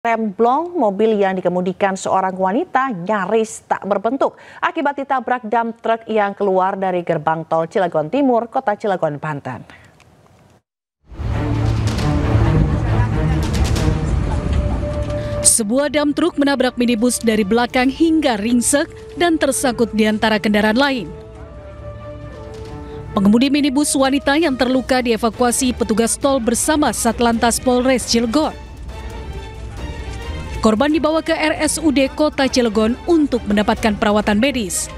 Remblong mobil yang dikemudikan seorang wanita nyaris tak berbentuk akibat ditabrak dump truk yang keluar dari gerbang tol Cilegon Timur, Kota Cilegon, Banten. Sebuah dump truk menabrak minibus dari belakang hingga ringsek dan tersangkut di antara kendaraan lain. Pengemudi minibus wanita yang terluka dievakuasi petugas tol bersama Satlantas Polres Cilegon. Korban dibawa ke RSUD Kota Cilegon untuk mendapatkan perawatan medis.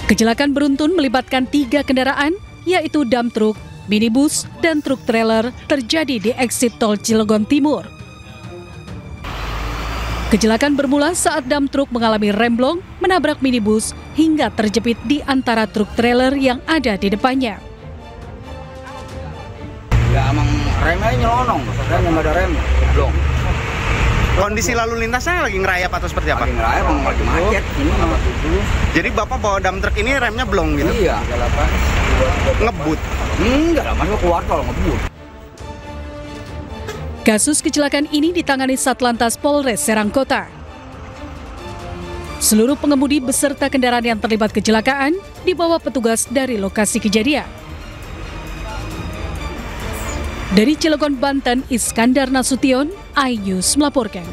Kecelakaan beruntun melibatkan 3 kendaraan, yaitu dump truk, minibus, dan truk trailer terjadi di eksit tol Cilegon Timur. Kecelakaan bermula saat dump truk mengalami remblong, menabrak minibus, hingga terjepit di antara truk trailer yang ada di depannya. Ya emang remnya nyelonong, remnya nggak ada rem, blong. Kondisi lalu lintasnya lagi ngerayap atau seperti apa? Lagi ngerayap, lagi macet. Jadi bapak bawa dump truck ini remnya blong gitu? Iya. Ngebut? Enggak, masuk keluar tol ngebut. Kasus kecelakaan ini ditangani Satlantas Polres Serang Kota. Seluruh pengemudi beserta kendaraan yang terlibat kecelakaan dibawa petugas dari lokasi kejadian. Dari Cilegon, Banten, Iskandar Nasution, iNews melaporkan.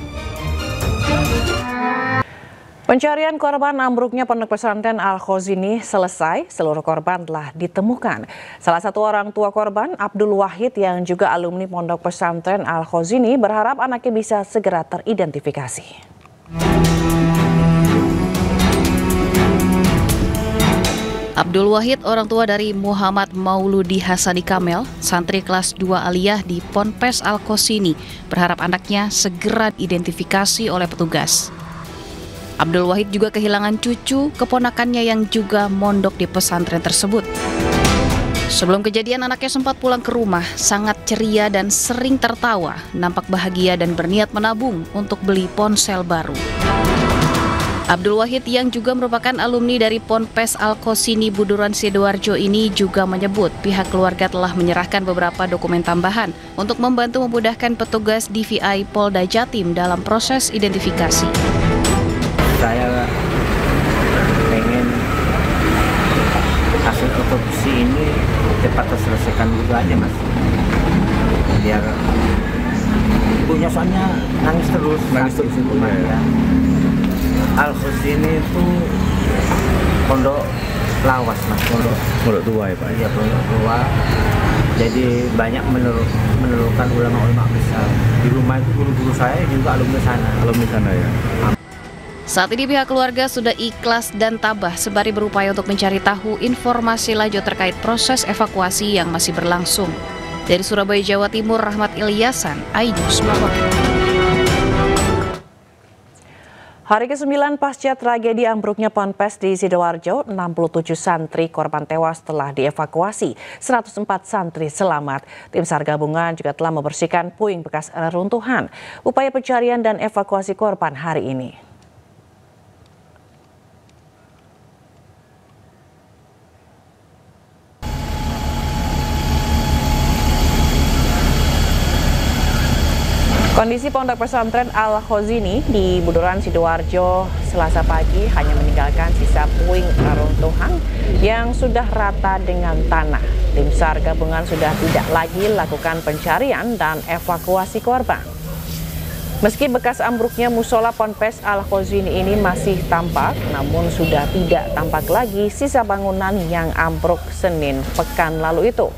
Pencarian korban ambruknya pondok pesantren Al-Khozini selesai, seluruh korban telah ditemukan. Salah satu orang tua korban, Abdul Wahid yang juga alumni pondok pesantren Al-Khozini berharap anaknya bisa segera teridentifikasi. Abdul Wahid, orang tua dari Muhammad Mauludi Hasani Kamel, santri kelas 2 aliyah di Ponpes Al-Khozini, berharap anaknya segera diidentifikasi oleh petugas. Abdul Wahid juga kehilangan cucu keponakannya yang juga mondok di pesantren tersebut. Sebelum kejadian, anaknya sempat pulang ke rumah, sangat ceria dan sering tertawa, nampak bahagia dan berniat menabung untuk beli ponsel baru. Abdul Wahid yang juga merupakan alumni dari Ponpes Al-Khozini Buduran Sidoarjo ini juga menyebut pihak keluarga telah menyerahkan beberapa dokumen tambahan untuk membantu memudahkan petugas DVI Polda Jatim dalam proses identifikasi. Saya pengen hasil otopsi ini cepat terselesaikan dulu aja, Mas. Biar ibunya soalnya nangis terus ya. Al-Khozini itu pondok lawas, Mas. Pondok tua ya, Pak? Iya, pondok tua. Jadi banyak menelukan ulama-ulama besar. Di rumah itu guru-guru saya juga alumni sana ya. Saat ini pihak keluarga sudah ikhlas dan tabah sembari berupaya untuk mencari tahu informasi lanjut terkait proses evakuasi yang masih berlangsung. Dari Surabaya, Jawa Timur, Rahmat Ilyasan, iNews melaporkan. Hari ke-9 pasca tragedi ambruknya Ponpes di Sidoarjo, 67 santri korban tewas telah dievakuasi, 104 santri selamat. Tim SAR gabungan juga telah membersihkan puing bekas reruntuhan. Upaya pencarian dan evakuasi korban hari ini. Kondisi pondok pesantren Al-Khozini di Buduran Sidoarjo Selasa pagi hanya meninggalkan sisa puing reruntuhan yang sudah rata dengan tanah. Tim SAR gabungan sudah tidak lagi lakukan pencarian dan evakuasi korban. Meski bekas ambruknya musola Ponpes Al-Khozini ini masih tampak, namun sudah tidak tampak lagi sisa bangunan yang ambruk Senin pekan lalu itu.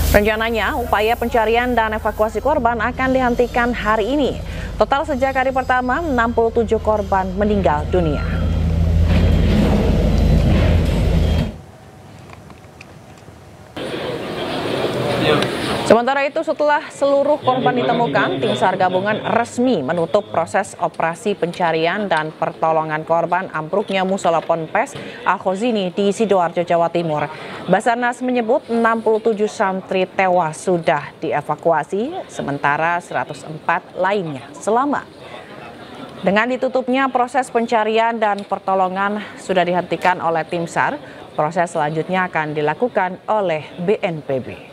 Rencananya, upaya pencarian dan evakuasi korban akan dihentikan hari ini. Total sejak hari pertama, 67 korban meninggal dunia. Sementara itu, setelah seluruh korban ditemukan, tim SAR gabungan resmi menutup proses operasi pencarian dan pertolongan korban ambruknya musola Ponpes Al-Khozini di Sidoarjo, Jawa Timur. Basarnas menyebut 67 santri tewas sudah dievakuasi, sementara 104 lainnya selamat. Dengan ditutupnya proses pencarian dan pertolongan sudah dihentikan oleh tim SAR, proses selanjutnya akan dilakukan oleh BNPB.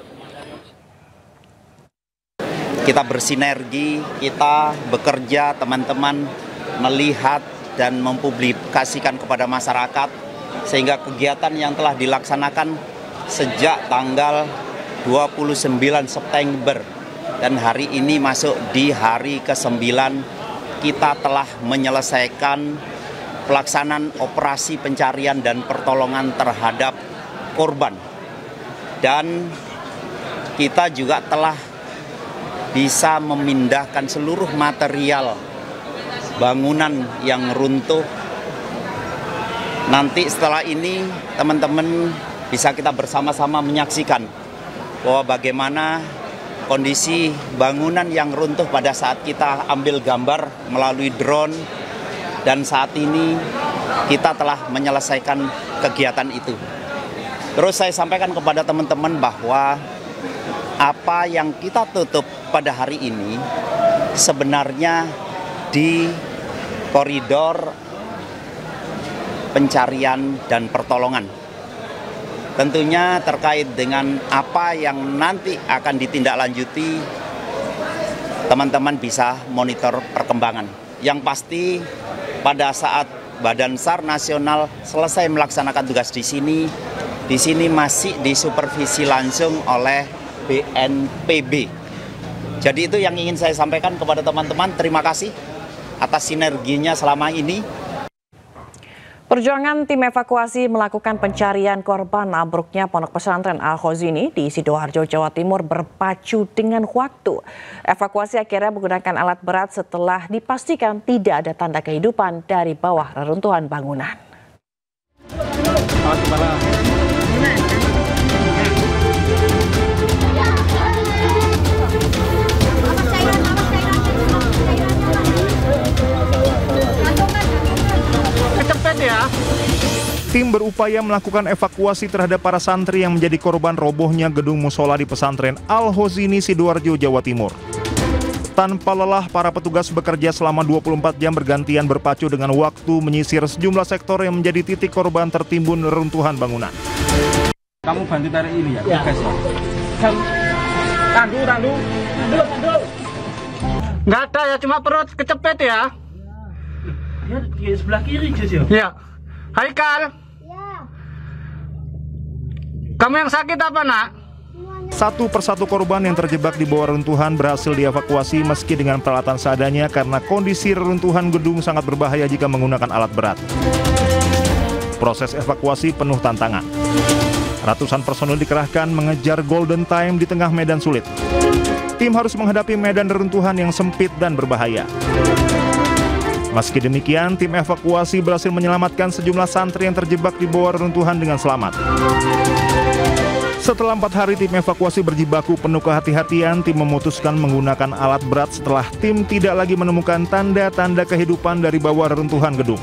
kita bersinergi, kita bekerja, teman-teman melihat dan mempublikasikan kepada masyarakat, sehingga kegiatan yang telah dilaksanakan sejak tanggal 29 September dan hari ini masuk di hari ke-9, kita telah menyelesaikan pelaksanaan operasi pencarian dan pertolongan terhadap korban. Dan kita juga telah bisa memindahkan seluruh material bangunan yang runtuh. Nanti setelah ini teman-teman bisa kita bersama-sama menyaksikan bahwa bagaimana kondisi bangunan yang runtuh pada saat kita ambil gambar melalui drone, dan saat ini kita telah menyelesaikan kegiatan itu. Terus saya sampaikan kepada teman-teman bahwa apa yang kita tutup pada hari ini sebenarnya di koridor pencarian dan pertolongan. Tentunya terkait dengan apa yang nanti akan ditindaklanjuti, teman-teman bisa monitor perkembangan. Yang pasti pada saat Badan SAR Nasional selesai melaksanakan tugas di sini masih disupervisi langsung oleh BNPB. Jadi itu yang ingin saya sampaikan kepada teman-teman. Terima kasih atas sinerginya selama ini. Perjuangan tim evakuasi melakukan pencarian korban ambruknya Pondok Pesantren Al-Khozini di Sidoarjo, Jawa Timur berpacu dengan waktu. Evakuasi akhirnya menggunakan alat berat setelah dipastikan tidak ada tanda kehidupan dari bawah reruntuhan bangunan. Tim berupaya melakukan evakuasi terhadap para santri yang menjadi korban robohnya gedung musola di pesantren Al-Khozini, Sidoarjo, Jawa Timur. Tanpa lelah, para petugas bekerja selama 24 jam bergantian berpacu dengan waktu menyisir sejumlah sektor yang menjadi titik korban tertimbun reruntuhan bangunan. Kamu bantu tarik ini ya? Guys, ya. Tandu. Nggak ada ya, cuma perut kecepet ya. Ya di sebelah kiri, Jus ya. Iya. Haikal. Ya. Kamu yang sakit apa, Nak? Satu persatu korban yang terjebak di bawah reruntuhan berhasil dievakuasi meski dengan peralatan seadanya karena kondisi reruntuhan gedung sangat berbahaya jika menggunakan alat berat. Proses evakuasi penuh tantangan. Ratusan personel dikerahkan mengejar golden time di tengah medan sulit. Tim harus menghadapi medan reruntuhan yang sempit dan berbahaya. Meski demikian, tim evakuasi berhasil menyelamatkan sejumlah santri yang terjebak di bawah reruntuhan dengan selamat. Setelah 4 hari tim evakuasi berjibaku penuh kehati-hatian, tim memutuskan menggunakan alat berat setelah tim tidak lagi menemukan tanda-tanda kehidupan dari bawah reruntuhan gedung.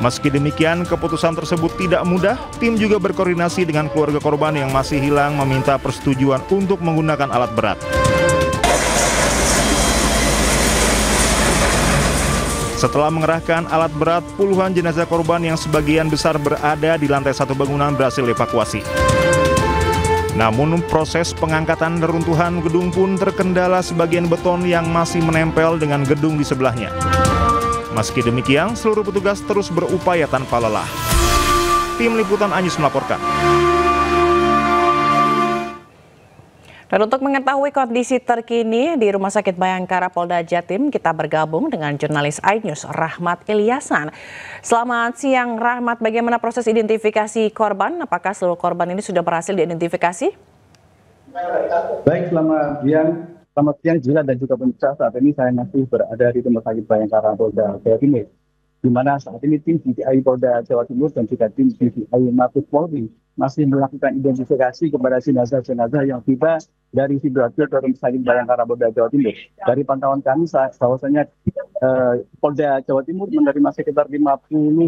Meski demikian, keputusan tersebut tidak mudah. Tim juga berkoordinasi dengan keluarga korban yang masih hilang meminta persetujuan untuk menggunakan alat berat. Setelah mengerahkan alat berat, puluhan jenazah korban yang sebagian besar berada di lantai 1 bangunan berhasil evakuasi. Namun proses pengangkatan reruntuhan gedung pun terkendala sebagian beton yang masih menempel dengan gedung di sebelahnya. Meski demikian, seluruh petugas terus berupaya tanpa lelah. Tim Liputan Anyus melaporkan. Dan untuk mengetahui kondisi terkini di Rumah Sakit Bayangkara Polda Jatim, kita bergabung dengan jurnalis iNews Rahmat Ilyasan. Selamat siang Rahmat, bagaimana proses identifikasi korban? Apakah seluruh korban ini sudah berhasil diidentifikasi? Baik, selamat siang Jila dan juga pemirsa. Saat ini saya masih berada di Rumah Sakit Bayangkara Polda Jawa Timur, di mana saat ini tim DVI Polda Jawa Timur dan juga tim DVI Mabes Polri masih melakukan identifikasi kepada jenazah-jenazah yang tiba dari Sidoarjo ke Rumah Sakit Bayangkara Polda Jawa Timur. Dari pantauan kami, bahwasanya Polda Jawa Timur menerima sekitar 59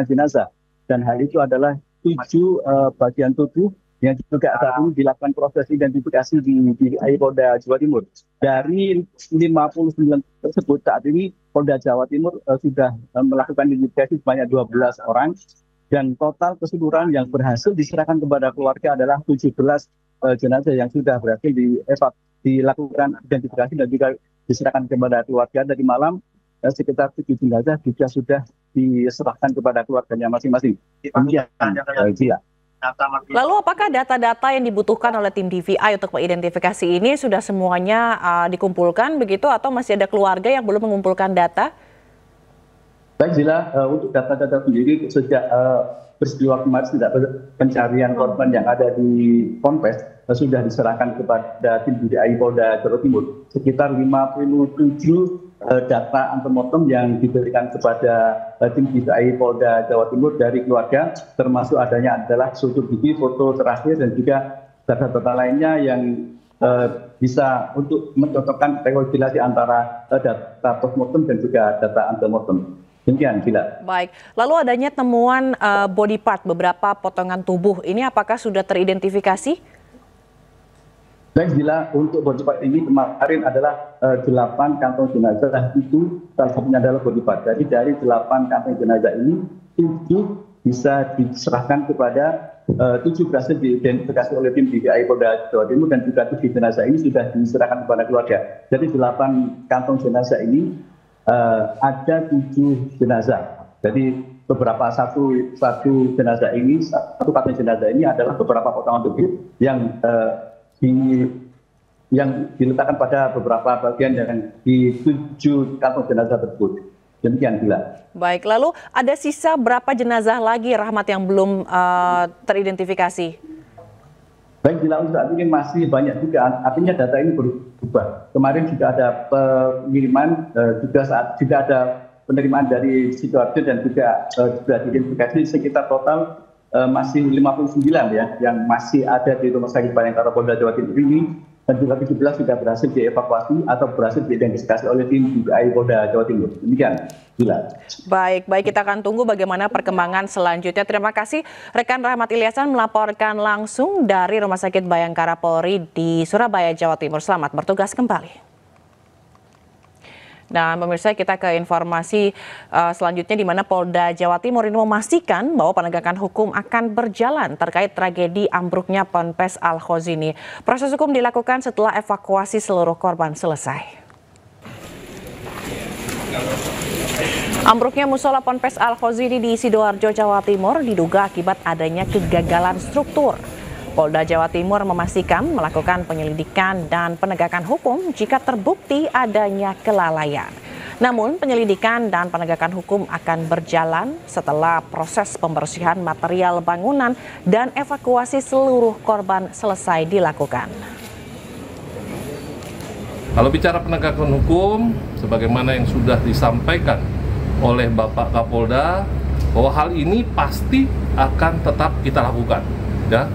jenazah, dan hal itu adalah 7 bagian tubuh yang juga saat ini dilakukan proses identifikasi di Polda Jawa Timur. Dari 59 tersebut, saat ini Polda Jawa Timur sudah melakukan identifikasi sebanyak 12 orang, dan total keseluruhan yang berhasil diserahkan kepada keluarga adalah 17 jenazah yang sudah berhasil dilakukan identifikasi dan juga diserahkan kepada keluarga. Tadi malam sekitar 7 jenazah juga sudah diserahkan kepada keluarganya masing-masing. Demikian, Gila. Lalu apakah data-data yang dibutuhkan oleh tim DVI untuk mengidentifikasi ini sudah semuanya dikumpulkan begitu atau masih ada keluarga yang belum mengumpulkan data? Baik, Zila, untuk data-data sendiri sejak peristiwa kemarin tidak pencarian korban yang ada di Ponpes sudah diserahkan kepada tim DVI Polda Jawa Timur. Sekitar 57 data antemortem yang diberikan kepada tim DVI Polda Jawa Timur dari keluarga, termasuk adanya adalah struktur gigi, foto terakhir, dan juga data-data lainnya yang bisa untuk mencocokkan rekonsiliasi antara data postmortem dan juga data antemortem. Demikian, Gila. Baik, lalu adanya temuan body part, beberapa potongan tubuh, ini apakah sudah teridentifikasi? Baik, Gila, untuk body part ini kemarin adalah 8 kantong jenazah, itu salah satunya adalah body part. Jadi dari 8 kantong jenazah ini, 7 bisa diserahkan kepada 7 berhasil diidentifikasi oleh tim DVI Polda Jawa Timur, dan juga 7 jenazah ini sudah diserahkan kepada keluarga. Jadi 8 kantong jenazah ini ada 7 jenazah. Jadi beberapa satu jenazah ini, satu kantong jenazah ini adalah beberapa potongan tubuh yang diletakkan pada beberapa bagian yang di 7 kantong jenazah tersebut. Demikian, Gila. Baik, lalu ada sisa berapa jenazah lagi, Rahmat, yang belum teridentifikasi? Baik, Gila, untuk saat ini masih banyak juga, artinya data ini berubah. Kemarin juga ada pengiriman, juga ada penerimaan dari Sidoarjo, dan juga sudah diidentifikasi sekitar total masih 59 ya, yang masih ada di Rumah Sakit Bayangkara Polda Jawa Timur ini, dan juga 17 sudah berhasil dievakuasi atau berhasil diidentifikasi oleh tim DVI Polda Jawa Timur. Demikian, Gila. Baik, kita akan tunggu bagaimana perkembangan selanjutnya. Terima kasih rekan Rahmat Ilyasan melaporkan langsung dari Rumah Sakit Bayangkara Polri di Surabaya, Jawa Timur. Selamat bertugas kembali. Dan pemirsa, kita ke informasi selanjutnya di mana Polda Jawa Timur ini memastikan bahwa penegakan hukum akan berjalan terkait tragedi ambruknya Ponpes Al-Khozini. Proses hukum dilakukan setelah evakuasi seluruh korban selesai. Ambruknya musola Ponpes Al-Khozini di Sidoarjo, Jawa Timur diduga akibat adanya kegagalan struktur. Polda Jawa Timur memastikan melakukan penyelidikan dan penegakan hukum jika terbukti adanya kelalaian. Namun penyelidikan dan penegakan hukum akan berjalan setelah proses pembersihan material bangunan dan evakuasi seluruh korban selesai dilakukan. Kalau bicara penegakan hukum, sebagaimana yang sudah disampaikan oleh Bapak Kapolda, bahwa hal ini pasti akan tetap kita lakukan, ya.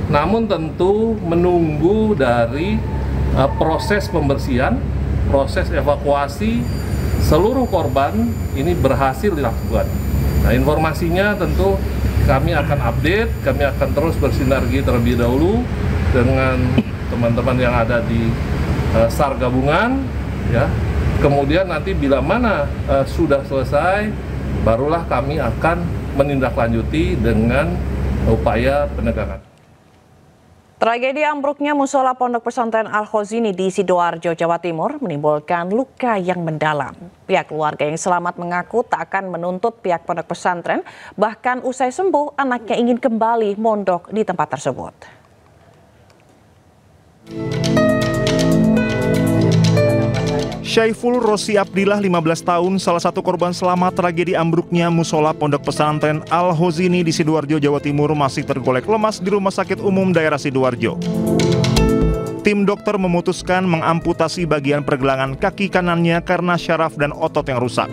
Namun tentu menunggu dari proses pembersihan, proses evakuasi seluruh korban ini berhasil dilakukan. Nah, informasinya tentu kami akan update, kami akan terus bersinergi terlebih dahulu dengan teman-teman yang ada di SAR gabungan, ya. Kemudian nanti bila mana sudah selesai, barulah kami akan menindaklanjuti dengan upaya penegakan. Tragedi ambruknya musola Pondok Pesantren Al-Khozini di Sidoarjo, Jawa Timur menimbulkan luka yang mendalam. Pihak keluarga yang selamat mengaku tak akan menuntut pihak pondok pesantren, bahkan usai sembuh anaknya ingin kembali mondok di tempat tersebut. Syaiful Rosi Abdillah, 15 tahun, salah satu korban selamat tragedi ambruknya musola Pondok Pesantren Al-Khozini di Sidoarjo, Jawa Timur masih tergolek lemas di Rumah Sakit Umum Daerah Sidoarjo. Tim dokter memutuskan mengamputasi bagian pergelangan kaki kanannya karena syaraf dan otot yang rusak.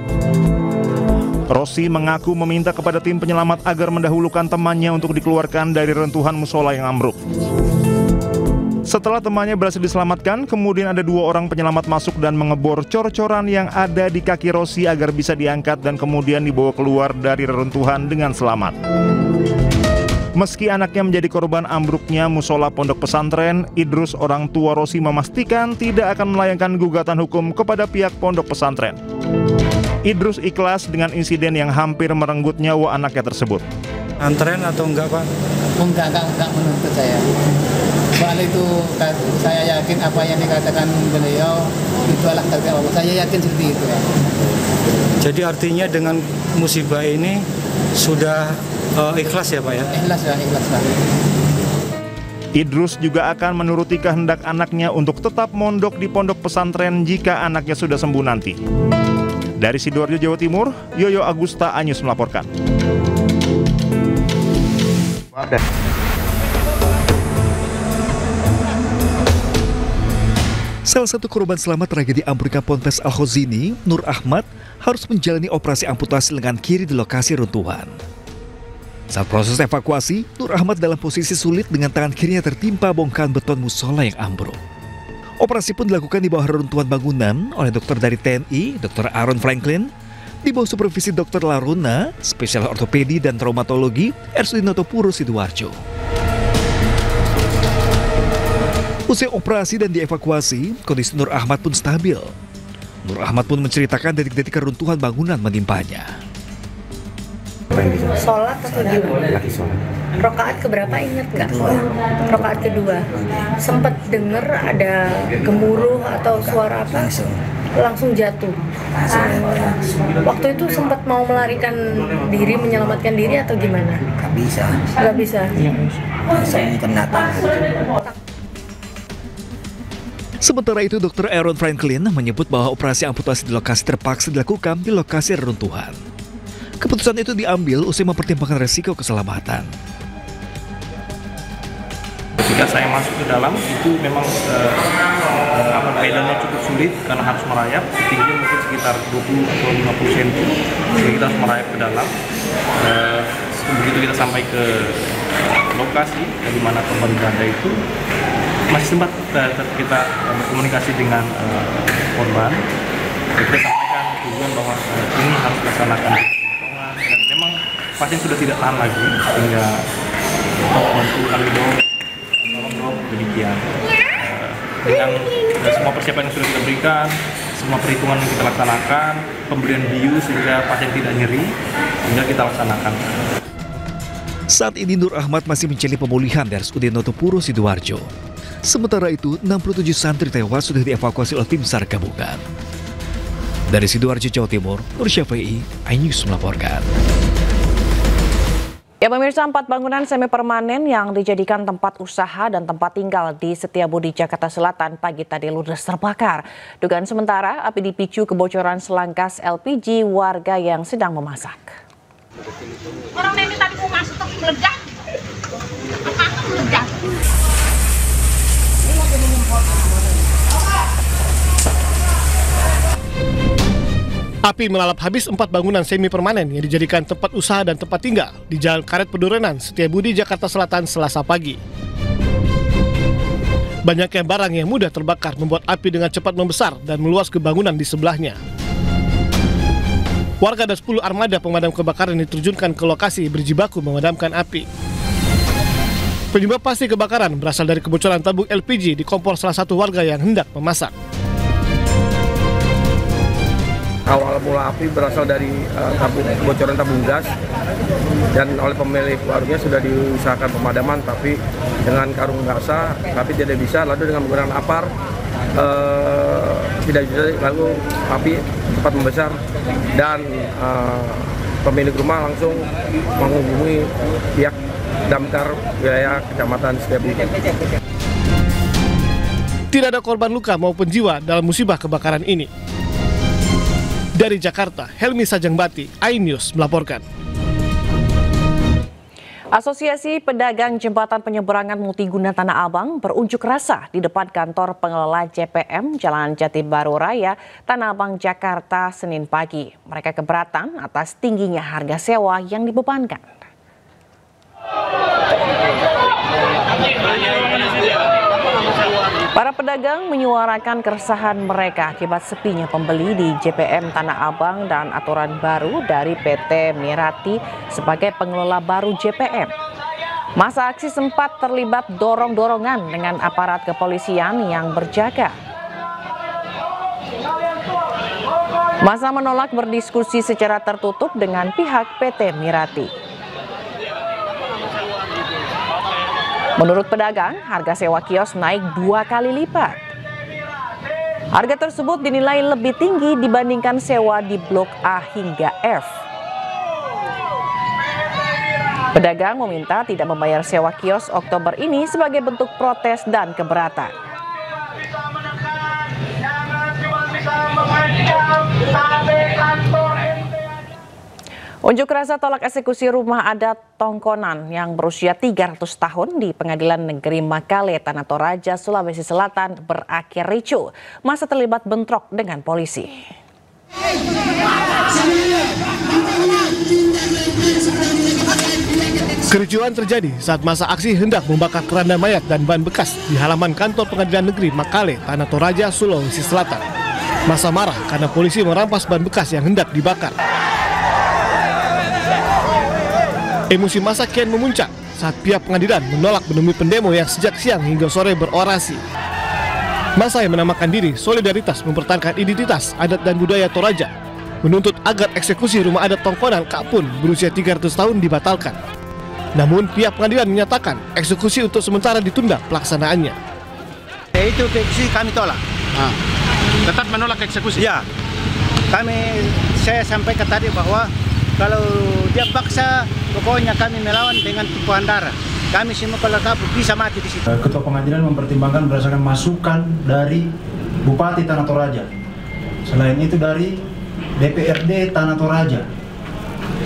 Rosi mengaku meminta kepada tim penyelamat agar mendahulukan temannya untuk dikeluarkan dari reruntuhan musola yang ambruk. Setelah temannya berhasil diselamatkan, kemudian ada 2 orang penyelamat masuk dan mengebor cor-coran yang ada di kaki Rosi agar bisa diangkat dan kemudian dibawa keluar dari reruntuhan dengan selamat. Meski anaknya menjadi korban ambruknya musola Pondok Pesantren, Idrus, orang tua Rosi, memastikan tidak akan melayangkan gugatan hukum kepada pihak pondok pesantren. Idrus ikhlas dengan insiden yang hampir merenggut nyawa anaknya tersebut. Antren atau enggak, Pak? Enggak menuntut saya. Soal itu saya yakin apa yang dikatakan beliau itu adalah takdir Allah. Saya yakin seperti itu. Jadi artinya dengan musibah ini sudah ikhlas ya Pak ya? Ikhlas ya, ikhlas Pak. Idrus juga akan menuruti kehendak anaknya untuk tetap mondok di pondok pesantren jika anaknya sudah sembuh nanti. Dari Sidoarjo, Jawa Timur, Yoyo Agusta Anyus melaporkan. Salah satu korban selamat tragedi ambruknya Ponpes Al-Khozini, Nur Ahmad, harus menjalani operasi amputasi lengan kiri di lokasi runtuhan. Saat proses evakuasi, Nur Ahmad dalam posisi sulit dengan tangan kirinya tertimpa bongkahan beton musola yang ambruk. Operasi pun dilakukan di bawah reruntuhan bangunan oleh dokter dari TNI, Dr. Aaron Franklin, di bawah supervisi Dr. Laruna, spesialis ortopedi dan traumatologi, RSUD Noto Puro Sidoarjo. Usai operasi dan dievakuasi, kondisi Nur Ahmad pun stabil. Nur Ahmad pun menceritakan detik-detik keruntuhan bangunan menimpanya. Sholat atau gimana? Lagi sholat. Rokaat keberapa ingat nggak? Rokaat kedua. Sempat dengar ada gemuruh atau suara apa? Langsung jatuh. Waktu itu sempat mau melarikan diri, menyelamatkan diri atau gimana? Gak bisa. Gak bisa. Saya kena Sementara itu, Dr. Aaron Franklin menyebut bahwa operasi amputasi di lokasi terpaksa dilakukan di lokasi reruntuhan. Keputusan itu diambil usai mempertimbangkan resiko keselamatan. Ketika saya masuk ke dalam, itu memang medannya cukup sulit karena harus merayap, tingginya mungkin sekitar 20 atau 50 cm, jadi kita harus merayap ke dalam. Begitu kita sampai ke lokasi di mana korban berada itu, masih sempat kita berkomunikasi dengan korban. Kita sampaikan tujuan bahwa ini harus dilaksanakan potongan, dan memang pasien sudah tidak tahan lagi sehingga bantu kami tolong demikian. Dengan semua persiapan yang sudah kita berikan, semua perhitungan yang kita laksanakan, pemberian bius sehingga pasien tidak nyeri, sehingga kita laksanakan. Saat ini Nur Ahmad masih mencari pemulihan dari RSUD Noto Puro Sidoarjo. Sementara itu, 67 santri tewas sudah dievakuasi oleh tim SAR gabungan. Dari Sidoarjo, Jawa Timur, Nur Syafii, iNews melaporkan. Ya pemirsa, 4 bangunan semi permanen yang dijadikan tempat usaha dan tempat tinggal di Setiabudi, Jakarta Selatan pagi tadi ludes terbakar. Dugaan sementara api dipicu kebocoran selangkas LPG warga yang sedang memasak. Orang ini tadi mau masuk tapi meledak. Apa meledak? Api melalap habis 4 bangunan semi permanen yang dijadikan tempat usaha dan tempat tinggal di Jalan Karet Pedurenan, Setiabudi, Jakarta Selatan, Selasa pagi. Banyaknya barang yang mudah terbakar membuat api dengan cepat membesar dan meluas ke bangunan di sebelahnya. Warga dan 10 armada pemadam kebakaran diterjunkan ke lokasi berjibaku memadamkan api. Penyebab pasti kebakaran berasal dari kebocoran tabung LPG di kompor salah satu warga yang hendak memasak. Awal mula api berasal dari kebocoran tabung gas, dan oleh pemilik warungnya sudah diusahakan pemadaman, tapi dengan karung basah tapi tidak bisa, lalu dengan menggunakan apar tidak bisa, lalu api cepat membesar dan pemilik rumah langsung menghubungi pihak damkar wilayah Kecamatan Setiabudi. Tidak ada korban luka maupun jiwa dalam musibah kebakaran ini. Dari Jakarta, Helmi Sajangbati, iNews melaporkan. Asosiasi Pedagang Jembatan Penyeberangan Multiguna Tanah Abang berunjuk rasa di depan kantor pengelola JPM Jalan Jati Baru Raya, Tanah Abang, Jakarta, Senin pagi. Mereka keberatan atas tingginya harga sewa yang dibebankan. Para pedagang menyuarakan keresahan mereka akibat sepinya pembeli di JPM Tanah Abang dan aturan baru dari PT Mirati sebagai pengelola baru JPM. Masa aksi sempat terlibat dorong-dorongan dengan aparat kepolisian yang berjaga. Masa menolak berdiskusi secara tertutup dengan pihak PT Mirati. Menurut pedagang, harga sewa kios naik 2 kali lipat. Harga tersebut dinilai lebih tinggi dibandingkan sewa di Blok A hingga F. Pedagang meminta tidak membayar sewa kios Oktober ini sebagai bentuk protes dan keberatan. Unjuk rasa tolak eksekusi rumah adat Tongkonan yang berusia 300 tahun di Pengadilan Negeri Makale, Tanah Toraja, Sulawesi Selatan berakhir ricuh. Masa terlibat bentrok dengan polisi. Kericuhan terjadi saat masa aksi hendak membakar keranda mayat dan ban bekas di halaman kantor Pengadilan Negeri Makale, Tanah Toraja, Sulawesi Selatan. Masa marah karena polisi merampas ban bekas yang hendak dibakar. Emosi massa kian memuncak saat pihak pengadilan menolak menemui pendemo yang sejak siang hingga sore berorasi. Massa yang menamakan diri Solidaritas Mempertahankan Identitas Adat dan Budaya Toraja menuntut agar eksekusi rumah adat Tongkonan Kapun berusia 300 tahun dibatalkan. Namun pihak pengadilan menyatakan eksekusi untuk sementara ditunda pelaksanaannya. Itu eksekusi kami tolak. Tetap menolak eksekusi? Ya, saya sampaikan tadi bahwa kalau dia paksa, pokoknya kami melawan dengan tumpahan darah. Kami semua kalau kabur bisa mati di situ. Ketua pengadilan mempertimbangkan berdasarkan masukan dari Bupati Tanah Toraja. Selain itu dari DPRD Tanah Toraja.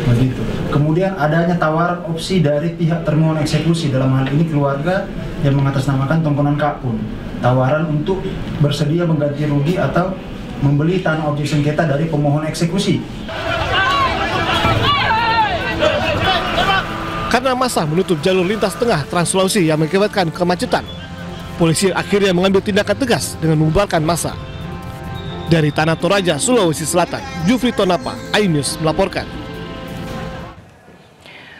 Begitu. Kemudian adanya tawaran opsi dari pihak termohon eksekusi, dalam hal ini keluarga yang mengatasnamakan Tongkonan Kapun. Tawaran untuk bersedia mengganti rugi atau membeli tanah objek sengketa dari pemohon eksekusi. Karena massa menutup jalur lintas tengah Trans Sulawesi yang mengakibatkan kemacetan, polisi akhirnya mengambil tindakan tegas dengan membubarkan massa. Dari Tanah Toraja, Sulawesi Selatan, Jufri Tonapa, iNews melaporkan.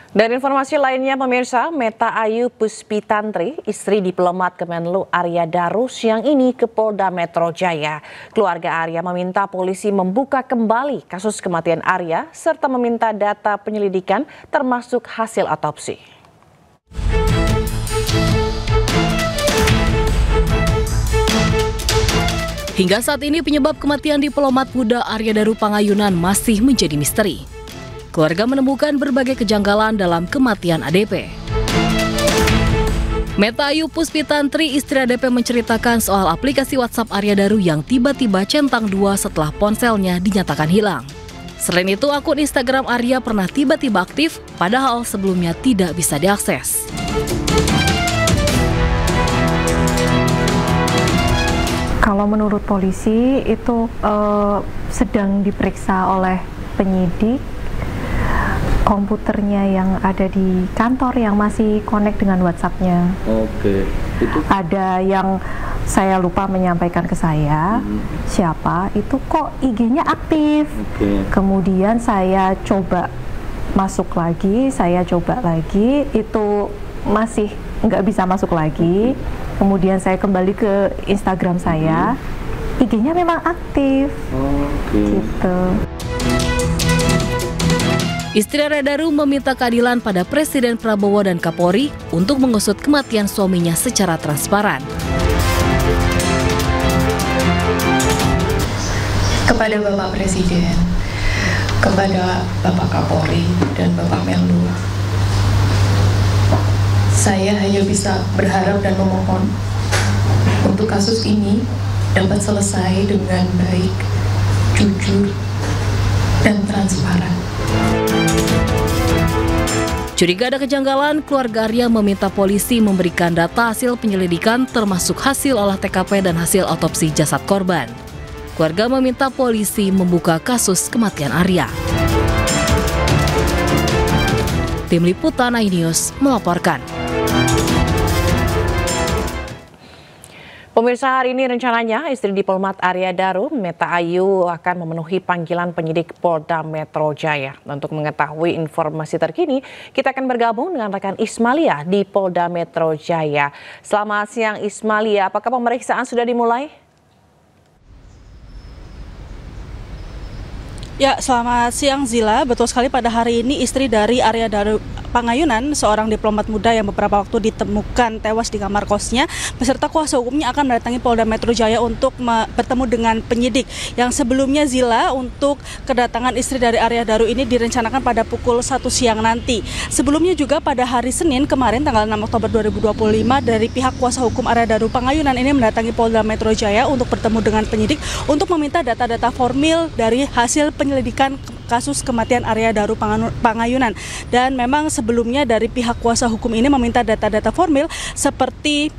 Dan informasi lainnya pemirsa, Meta Ayu Puspitantri, istri diplomat Kemenlu Arya Daru siang ini ke Polda Metro Jaya. Keluarga Arya meminta polisi membuka kembali kasus kematian Arya serta meminta data penyelidikan termasuk hasil otopsi. Hingga saat ini penyebab kematian diplomat muda Arya Daru Pangayunan masih menjadi misteri. Keluarga menemukan berbagai kejanggalan dalam kematian ADP. Meta Ayu Puspitantri, istri ADP, menceritakan soal aplikasi WhatsApp Arya Daru yang tiba-tiba centang 2 setelah ponselnya dinyatakan hilang. Selain itu, akun Instagram Arya pernah tiba-tiba aktif, padahal sebelumnya tidak bisa diakses. Kalau menurut polisi itu sedang diperiksa oleh penyidik. Komputernya yang ada di kantor yang masih connect dengan WhatsApp-nya. Oke. Itu ada yang saya lupa menyampaikan ke saya siapa itu, kok IG-nya aktif. Kemudian saya coba masuk lagi, saya coba lagi, itu masih nggak bisa masuk lagi. Kemudian saya kembali ke Instagram saya, IG-nya memang aktif. Gitu. Istri Arya Daru meminta keadilan pada Presiden Prabowo dan Kapolri untuk mengusut kematian suaminya secara transparan. Kepada Bapak Presiden, kepada Bapak Kapolri dan Bapak Menlu, saya hanya bisa berharap dan memohon untuk kasus ini dapat selesai dengan baik, jujur, dan transparan. Curiga ada kejanggalan, keluarga Arya meminta polisi memberikan data hasil penyelidikan termasuk hasil olah TKP dan hasil otopsi jasad korban. Keluarga meminta polisi membuka kasus kematian Arya. Tim Liputan iNews melaporkan. Pemirsa, hari ini rencananya istri diplomat Arya Daru, Meta Ayu, akan memenuhi panggilan penyidik Polda Metro Jaya. Untuk mengetahui informasi terkini, kita akan bergabung dengan rekan Ismalia di Polda Metro Jaya. Selamat siang Ismalia, apakah pemeriksaan sudah dimulai? Ya, selamat siang Zila. Betul sekali, pada hari ini istri dari Arya Daru Pangayunan, seorang diplomat muda yang beberapa waktu ditemukan tewas di kamar kosnya, beserta kuasa hukumnya akan mendatangi Polda Metro Jaya untuk bertemu dengan penyidik. Yang sebelumnya Zila, untuk kedatangan istri dari Arya Daru ini direncanakan pada pukul 1 siang nanti. Sebelumnya juga pada hari Senin kemarin tanggal 6 Oktober 2025 dari pihak kuasa hukum Arya Daru Pangayunan ini mendatangi Polda Metro Jaya untuk bertemu dengan penyidik untuk meminta data-data formil dari hasil penyelidikan kasus kematian Arya Daru Pangayunan. Dan memang sebelumnya dari pihak kuasa hukum ini meminta data-data formil seperti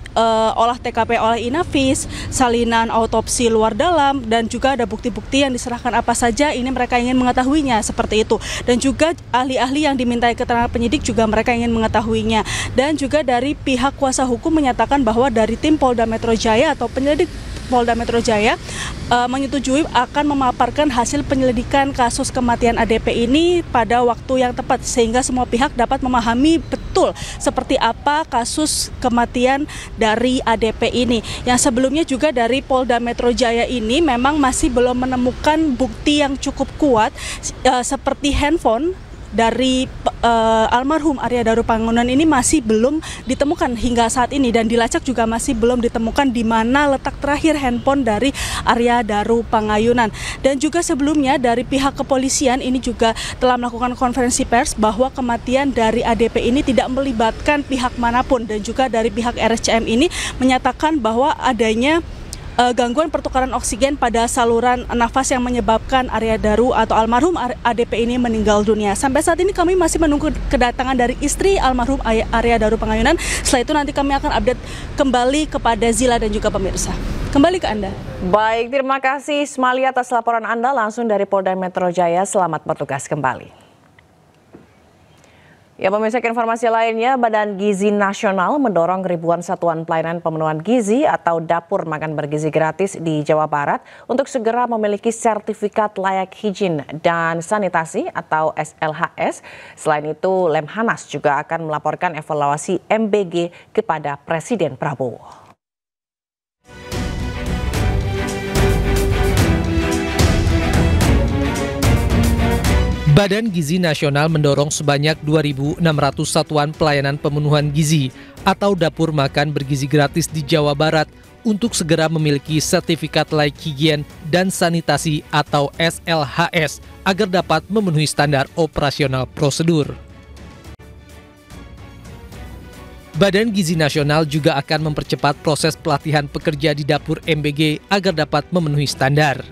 olah TKP oleh Inavis, salinan autopsi luar dalam, dan juga ada bukti-bukti yang diserahkan apa saja, ini mereka ingin mengetahuinya seperti itu. Dan juga ahli-ahli yang dimintai keterangan penyidik juga mereka ingin mengetahuinya. Dan juga dari pihak kuasa hukum menyatakan bahwa dari tim Polda Metro Jaya atau penyelidik Polda Metro Jaya menyetujui akan memaparkan hasil penyelidikan kasus kematian ADP ini pada waktu yang tepat sehingga semua pihak dapat memahami betul seperti apa kasus kematian dari ADP ini. Yang sebelumnya juga dari Polda Metro Jaya ini memang masih belum menemukan bukti yang cukup kuat seperti handphone dari almarhum Arya Daru Pangayunan ini masih belum ditemukan hingga saat ini, dan dilacak juga masih belum ditemukan di mana letak terakhir handphone dari Arya Daru Pangayunan. Dan juga sebelumnya dari pihak kepolisian ini juga telah melakukan konferensi pers bahwa kematian dari ADP ini tidak melibatkan pihak manapun, dan juga dari pihak RSCM ini menyatakan bahwa adanya gangguan pertukaran oksigen pada saluran nafas yang menyebabkan Arya Daru atau almarhum ADP ini meninggal dunia. Sampai saat ini kami masih menunggu kedatangan dari istri almarhum Arya Daru Pangayunan. Setelah itu nanti kami akan update kembali kepada Zila dan juga pemirsa. Kembali ke Anda. Baik, terima kasih Ismaili atas laporan Anda langsung dari Polda Metro Jaya. Selamat bertugas kembali. Ya, pemirsa, informasi lainnya, Badan Gizi Nasional mendorong ribuan satuan pelayanan pemenuhan gizi atau dapur makan bergizi gratis di Jawa Barat untuk segera memiliki sertifikat layak higien dan sanitasi atau SLHS. Selain itu, Lemhanas juga akan melaporkan evaluasi MBG kepada Presiden Prabowo. Badan Gizi Nasional mendorong sebanyak 2.600 satuan pelayanan pemenuhan gizi atau dapur makan bergizi gratis di Jawa Barat untuk segera memiliki sertifikat layak higien dan sanitasi atau SLHS agar dapat memenuhi standar operasional prosedur. Badan Gizi Nasional juga akan mempercepat proses pelatihan pekerja di dapur MBG agar dapat memenuhi standar.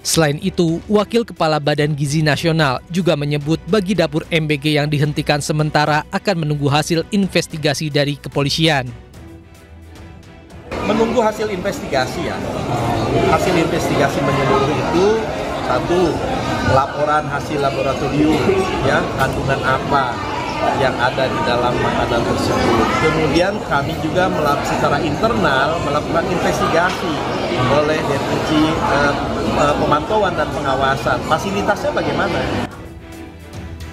Selain itu, Wakil Kepala Badan Gizi Nasional juga menyebut bagi dapur MBG yang dihentikan sementara akan menunggu hasil investigasi dari kepolisian. Menunggu hasil investigasi ya. Hasil investigasi menyeluruh itu satu, laporan hasil laboratorium ya, kandungan apa yang ada di dalam makanan tersebut. Kemudian kami juga secara internal melakukan investigasi oleh Divisi Pemantauan dan Pengawasan. Fasilitasnya bagaimana?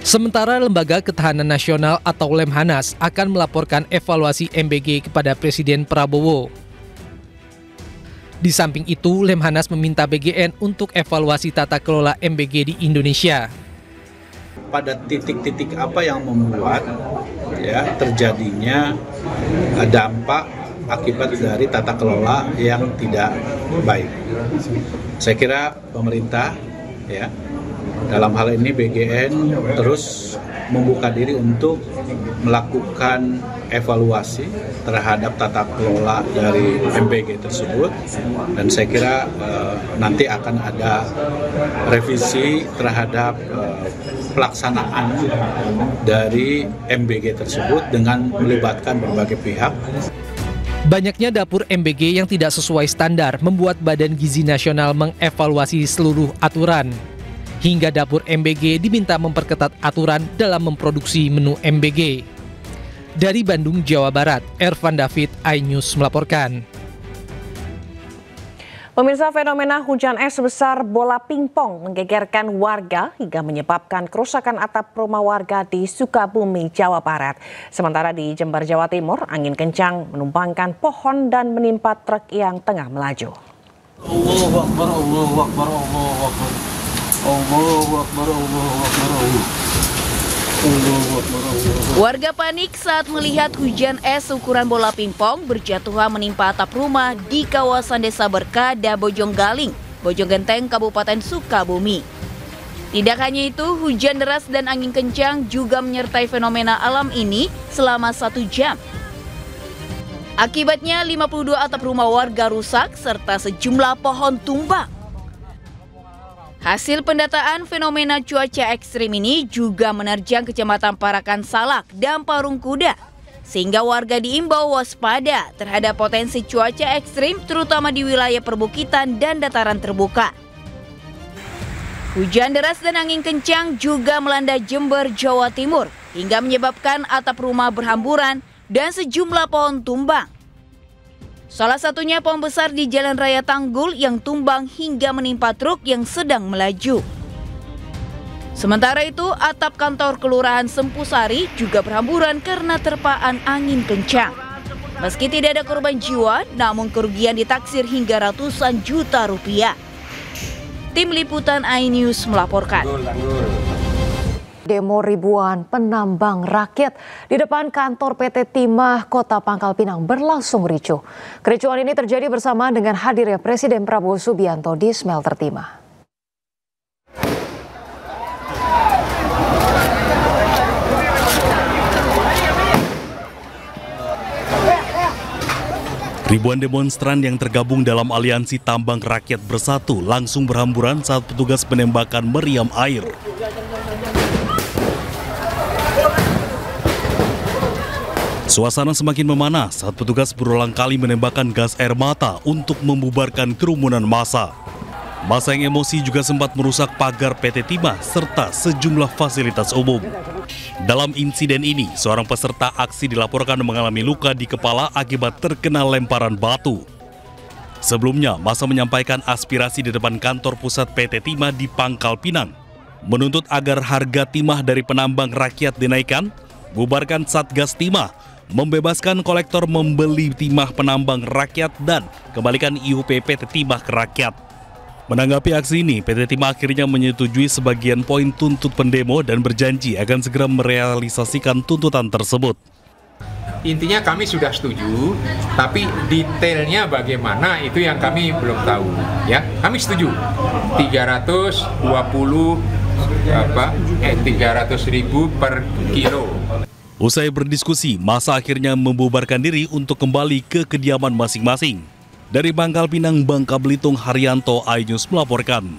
Sementara Lembaga Ketahanan Nasional atau Lemhanas akan melaporkan evaluasi MBG kepada Presiden Prabowo. Di samping itu, Lemhanas meminta BGN untuk evaluasi tata kelola MBG di Indonesia. Pada titik-titik apa yang membuat ya terjadinya dampak akibat dari tata kelola yang tidak baik. Saya kira pemerintah ya dalam hal ini BGN terus membuka diri untuk melakukan evaluasi terhadap tata kelola dari MBG tersebut, dan saya kira nanti akan ada revisi terhadap pelaksanaan dari MBG tersebut dengan melibatkan berbagai pihak. Banyaknya dapur MBG yang tidak sesuai standar membuat Badan Gizi Nasional mengevaluasi seluruh aturan. Hingga dapur MBG diminta memperketat aturan dalam memproduksi menu MBG. Dari Bandung, Jawa Barat, Ervan David, iNews melaporkan. Pemirsa, fenomena hujan es sebesar bola pingpong menggegerkan warga hingga menyebabkan kerusakan atap rumah warga di Sukabumi, Jawa Barat. Sementara di Jember, Jawa Timur, angin kencang menumpangkan pohon dan menimpa truk yang tengah melaju. Allahu Akbar, Allahu Akbar, Allahu Akbar. Warga panik saat melihat hujan es ukuran bola pingpong berjatuhan menimpa atap rumah di kawasan Desa Berkada, Bojonggaling, Bojonggenteng, Kabupaten Sukabumi. Tidak hanya itu, hujan deras dan angin kencang juga menyertai fenomena alam ini selama 1 jam. Akibatnya 52 atap rumah warga rusak serta sejumlah pohon tumbang. Hasil pendataan fenomena cuaca ekstrim ini juga menerjang Kecamatan Parakan Salak dan Parung Kuda, sehingga warga diimbau waspada terhadap potensi cuaca ekstrim terutama di wilayah perbukitan dan dataran terbuka. Hujan deras dan angin kencang juga melanda Jember, Jawa Timur, hingga menyebabkan atap rumah berhamburan dan sejumlah pohon tumbang. Salah satunya pohon besar di Jalan Raya Tanggul yang tumbang hingga menimpa truk yang sedang melaju. Sementara itu, atap kantor Kelurahan Sempusari juga berhamburan karena terpaan angin kencang. Meski tidak ada korban jiwa, namun kerugian ditaksir hingga ratusan juta rupiah. Tim Liputan iNews melaporkan. Demo ribuan penambang rakyat di depan kantor PT Timah Kota Pangkal Pinang berlangsung ricuh. Kericuhan ini terjadi bersamaan dengan hadirnya Presiden Prabowo Subianto di smelter Timah. Ribuan demonstran yang tergabung dalam aliansi Tambang Rakyat Bersatu langsung berhamburan saat petugas penembakan meriam air. Suasana semakin memanas saat petugas berulang kali menembakkan gas air mata untuk membubarkan kerumunan massa. Massa yang emosi juga sempat merusak pagar PT Timah serta sejumlah fasilitas umum. Dalam insiden ini, seorang peserta aksi dilaporkan mengalami luka di kepala akibat terkena lemparan batu. Sebelumnya, massa menyampaikan aspirasi di depan kantor pusat PT Timah di Pangkal Pinang, menuntut agar harga timah dari penambang rakyat dinaikkan, bubarkan Satgas Timah, membebaskan kolektor membeli timah penambang rakyat, dan kembalikan IUP PT Timah ke rakyat. Menanggapi aksi ini, PT Timah akhirnya menyetujui sebagian poin tuntut pendemo dan berjanji akan segera merealisasikan tuntutan tersebut. Intinya kami sudah setuju, tapi detailnya bagaimana itu yang kami belum tahu. Ya, kami setuju 300.000 per kilo. Usai berdiskusi, massa akhirnya membubarkan diri untuk kembali ke kediaman masing-masing. Dari Pangkal Pinang, Bangka Belitung, Haryanto, iNews melaporkan.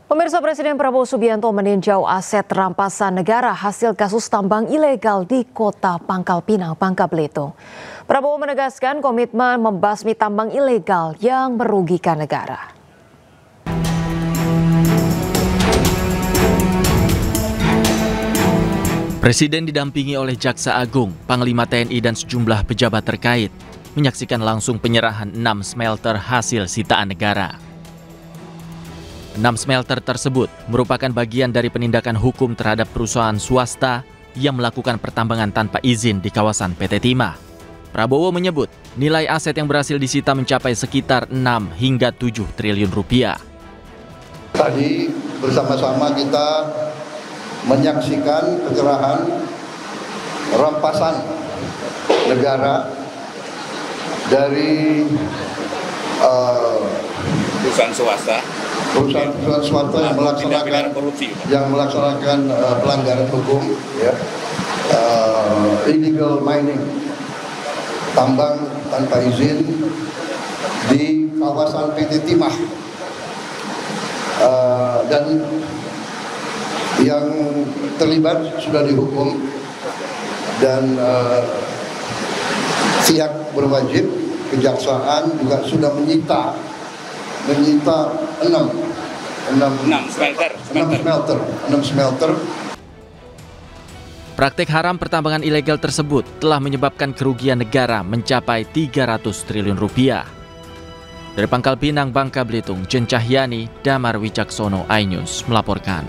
Pemirsa, Presiden Prabowo Subianto meninjau aset rampasan negara hasil kasus tambang ilegal di Kota Pangkal Pinang, Bangka Belitung. Prabowo menegaskan komitmen membasmi tambang ilegal yang merugikan negara. Presiden didampingi oleh Jaksa Agung, Panglima TNI dan sejumlah pejabat terkait menyaksikan langsung penyerahan 6 smelter hasil sitaan negara. 6 smelter tersebut merupakan bagian dari penindakan hukum terhadap perusahaan swasta yang melakukan pertambangan tanpa izin di kawasan PT Timah. Prabowo menyebut nilai aset yang berhasil disita mencapai sekitar 6 hingga 7 triliun rupiah. Tadi bersama-sama kita menyaksikan penyerahan rampasan negara dari perusahaan swasta yang melaksanakan pelanggaran hukum, ya, illegal mining, tambang tanpa izin di kawasan PT Timah, dan yang terlibat sudah dihukum dan pihak berwajib, kejaksaan juga sudah menyita 6 smelter. Praktek haram pertambangan ilegal tersebut telah menyebabkan kerugian negara mencapai 300 triliun rupiah. Dari Pangkal Pinang, Bangka Belitung, Jen Cahyani, Damar Wicaksono, iNews melaporkan.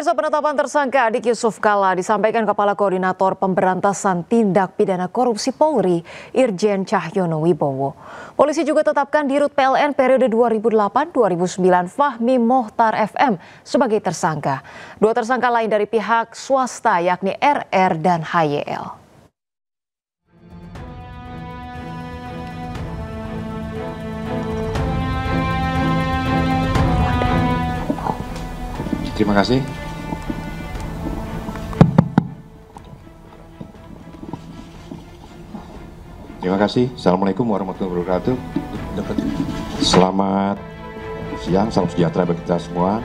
Pemirsa, penetapan tersangka Adik Yusuf Kalla disampaikan Kepala Koordinator Pemberantasan Tindak Pidana Korupsi Polri, Irjen Cahyono Wibowo. Polisi juga tetapkan Dirut PLN periode 2008-2009 Fahmi Mohtar FM sebagai tersangka. Dua tersangka lain dari pihak swasta yakni RR dan HYL. Terima kasih. Terima kasih. Assalamualaikum warahmatullahi wabarakatuh. Selamat siang, salam sejahtera bagi kita semua.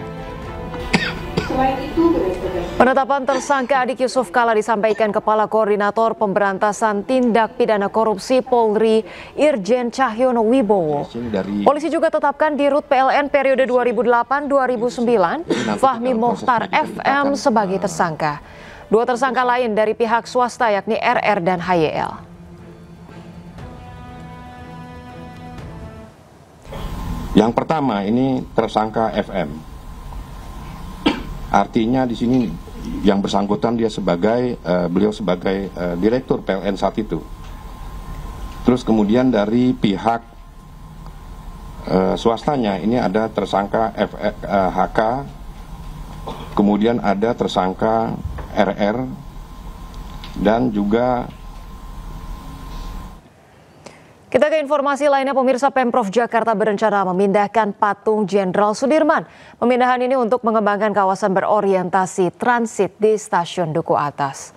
Penetapan tersangka Adik Yusuf Kalla disampaikan Kepala Koordinator Pemberantasan Tindak Pidana Korupsi Polri, Irjen Cahyono Wibowo. Polisi juga tetapkan Dirut PLN periode 2008-2009 Fahmi Mohtar FM sebagai tersangka. Dua tersangka lain dari pihak swasta yakni RR dan HYL. Yang pertama ini tersangka FM. Artinya di sini yang bersangkutan dia sebagai beliau sebagai direktur PLN saat itu. Terus kemudian dari pihak swastanya ini ada tersangka HK, kemudian ada tersangka RR dan juga. Kita ke informasi lainnya, pemirsa. Pemprov Jakarta berencana memindahkan patung Jenderal Sudirman. Pemindahan ini untuk mengembangkan kawasan berorientasi transit di Stasiun Duku Atas.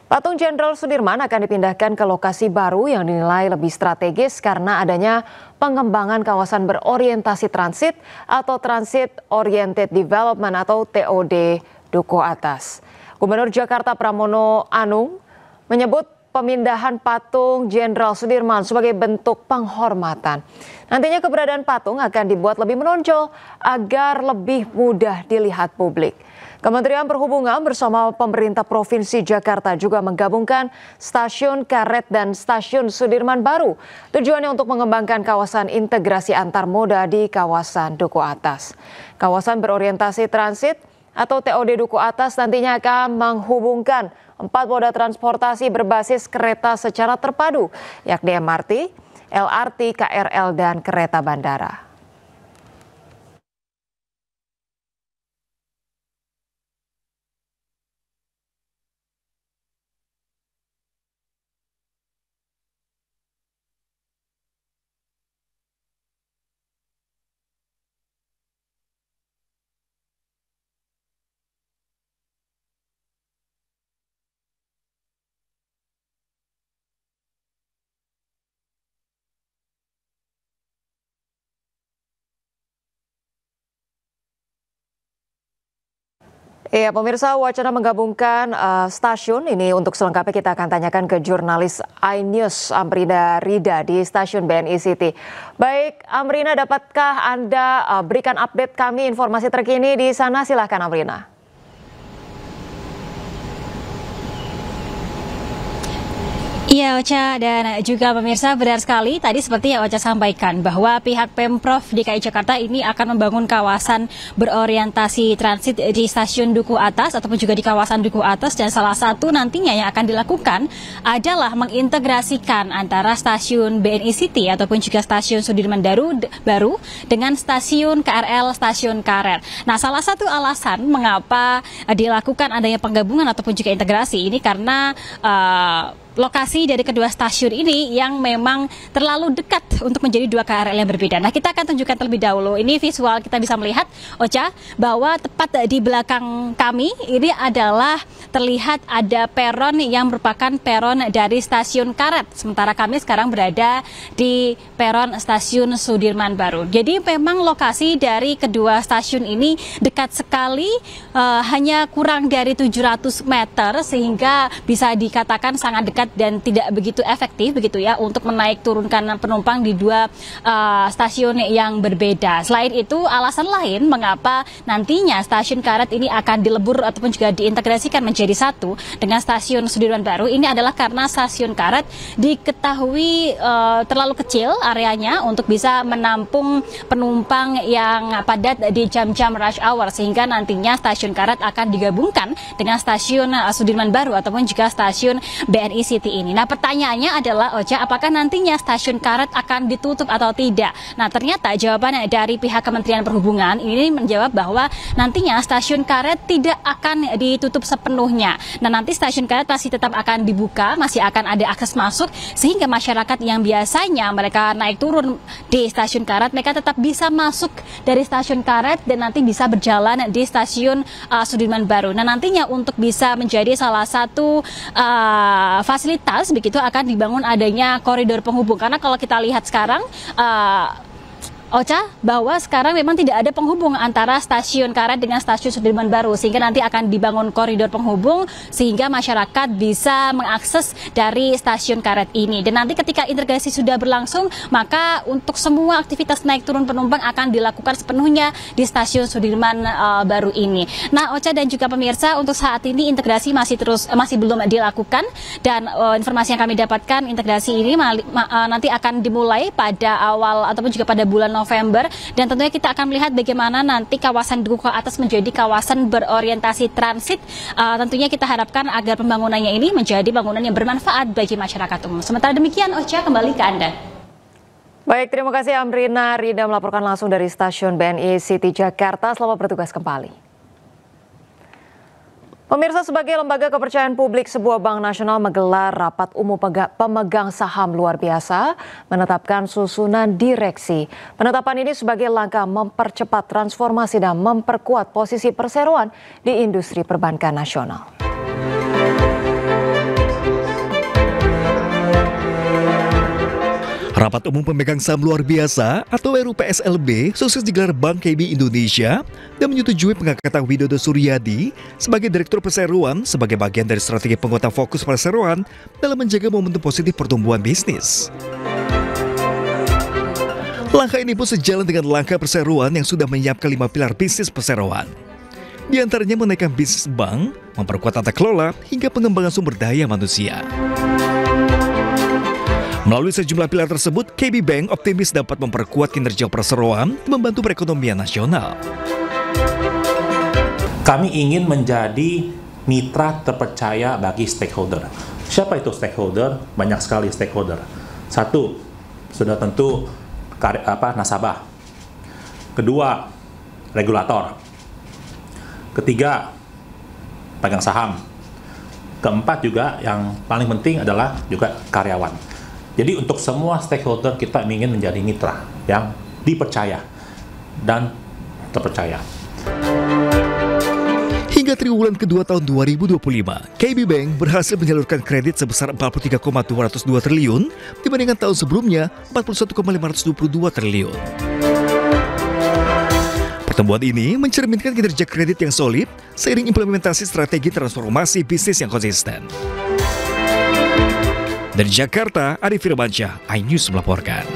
Patung Jenderal Sudirman akan dipindahkan ke lokasi baru yang dinilai lebih strategis karena adanya pengembangan kawasan berorientasi transit atau Transit Oriented Development atau TOD Duku Atas. Gubernur Jakarta Pramono Anung menyebut pemindahan patung Jenderal Sudirman sebagai bentuk penghormatan. Nantinya keberadaan patung akan dibuat lebih menonjol agar lebih mudah dilihat publik. Kementerian Perhubungan bersama pemerintah Provinsi Jakarta juga menggabungkan Stasiun Karet dan Stasiun Sudirman baru. Tujuannya untuk mengembangkan kawasan integrasi antar moda di kawasan Duku Atas. Kawasan berorientasi transit atau TOD Duku Atas nantinya akan menghubungkan 4 moda transportasi berbasis kereta secara terpadu, yakni MRT, LRT, KRL, dan kereta bandara. Ya, pemirsa, wacana menggabungkan stasiun ini untuk selengkapnya kita akan tanyakan ke jurnalis iNews Amrina Rida di stasiun BNI City. Baik, Amrina, dapatkah Anda berikan update kami informasi terkini di sana? Silahkan, Amrina. Iya, Ocha dan juga pemirsa, benar sekali tadi seperti yang Ocha sampaikan bahwa pihak Pemprov DKI Jakarta ini akan membangun kawasan berorientasi transit di Stasiun Duku Atas ataupun juga di kawasan Duku Atas, dan salah satu nantinya yang akan dilakukan adalah mengintegrasikan antara stasiun BNI City ataupun juga stasiun Sudirman baru dengan stasiun KRL, stasiun Karet. Nah, salah satu alasan mengapa dilakukan adanya penggabungan ataupun juga integrasi ini karena lokasi dari kedua stasiun ini yang memang terlalu dekat untuk menjadi dua KRL yang berbeda. Nah, kita akan tunjukkan terlebih dahulu. Ini visual kita bisa melihat, Ocha, bahwa tepat di belakang kami ini adalah terlihat ada peron yang merupakan peron dari stasiun Karet. Sementara kami sekarang berada di peron stasiun Sudirman Baru. Jadi memang lokasi dari kedua stasiun ini dekat sekali, hanya kurang dari 700 meter sehingga bisa dikatakan sangat dekat macet dan tidak begitu efektif begitu ya untuk menaik turunkan penumpang di dua stasiun yang berbeda. Selain itu, alasan lain mengapa nantinya stasiun Karet ini akan dilebur ataupun juga diintegrasikan menjadi satu dengan stasiun Sudirman Baru ini adalah karena stasiun Karet diketahui terlalu kecil areanya untuk bisa menampung penumpang yang padat di jam-jam rush hour, sehingga nantinya stasiun Karet akan digabungkan dengan stasiun Sudirman Baru ataupun juga stasiun BNI City ini. Nah, pertanyaannya adalah, Ocha, apakah nantinya stasiun Karet akan ditutup atau tidak? Nah, ternyata jawaban dari pihak Kementerian Perhubungan ini menjawab bahwa nantinya stasiun Karet tidak akan ditutup sepenuhnya. Nah, nanti stasiun Karet masih tetap akan dibuka, masih akan ada akses masuk, sehingga masyarakat yang biasanya mereka naik turun di stasiun Karet, mereka tetap bisa masuk dari stasiun Karet dan nanti bisa berjalan di stasiun Sudirman Baru. Nah, nantinya untuk bisa menjadi salah satu fasilitas begitu akan dibangun adanya koridor penghubung, karena kalau kita lihat sekarang Ocha, bahwa sekarang memang tidak ada penghubung antara stasiun Karet dengan stasiun Sudirman Baru, sehingga nanti akan dibangun koridor penghubung sehingga masyarakat bisa mengakses dari stasiun Karet ini. Dan nanti ketika integrasi sudah berlangsung, maka untuk semua aktivitas naik turun penumpang akan dilakukan sepenuhnya di stasiun Sudirman Baru ini. Nah, Ocha dan juga pemirsa, untuk saat ini integrasi masih belum dilakukan, dan informasi yang kami dapatkan integrasi ini nanti akan dimulai pada awal ataupun juga pada bulan November, dan tentunya kita akan melihat bagaimana nanti kawasan Duku Atas menjadi kawasan berorientasi transit. Tentunya kita harapkan agar pembangunannya ini menjadi bangunan yang bermanfaat bagi masyarakat umum. Sementara demikian, Ocha, kembali ke Anda. Baik, terima kasih Amrina Rida melaporkan langsung dari stasiun BNI City Jakarta. Selamat bertugas kembali. Pemirsa, sebagai lembaga kepercayaan publik, sebuah bank nasional menggelar rapat umum pemegang saham luar biasa menetapkan susunan direksi. Penetapan ini sebagai langkah mempercepat transformasi dan memperkuat posisi perseroan di industri perbankan nasional. Rapat umum pemegang saham luar biasa atau RUPSLB sukses digelar Bank KB Indonesia dan menyetujui pengangkatan Widodo Suryadi sebagai Direktur Perseroan sebagai bagian dari strategi penguatan fokus perseroan dalam menjaga momentum positif pertumbuhan bisnis. Langkah ini pun sejalan dengan langkah perseroan yang sudah menyiapkan 5 pilar bisnis perseroan. Di antaranya menaikkan bisnis bank, memperkuat tata kelola, hingga pengembangan sumber daya manusia. Melalui sejumlah pilar tersebut, KB Bank optimis dapat memperkuat kinerja perseroan dan membantu perekonomian nasional. Kami ingin menjadi mitra terpercaya bagi stakeholder. Siapa itu stakeholder? Banyak sekali stakeholder. Satu, sudah tentu nasabah. Kedua, regulator. Ketiga, pemegang saham. Keempat juga yang paling penting adalah juga karyawan. Jadi untuk semua stakeholder kita ingin menjadi mitra yang dipercaya dan terpercaya. Hingga triwulan kedua tahun 2025, KB Bank berhasil menyalurkan kredit sebesar 43,202 triliun dibandingkan tahun sebelumnya 41,522 triliun. Pertumbuhan ini mencerminkan kinerja kredit yang solid seiring implementasi strategi transformasi bisnis yang konsisten. Dari Jakarta, Adi Firmansyah, iNews melaporkan.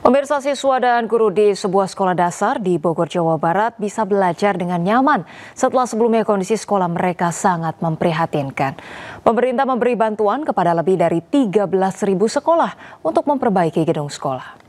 Pemirsa, siswa dan guru di sebuah sekolah dasar di Bogor, Jawa Barat bisa belajar dengan nyaman setelah sebelumnya kondisi sekolah mereka sangat memprihatinkan. Pemerintah memberi bantuan kepada lebih dari 13.000 sekolah untuk memperbaiki gedung sekolah.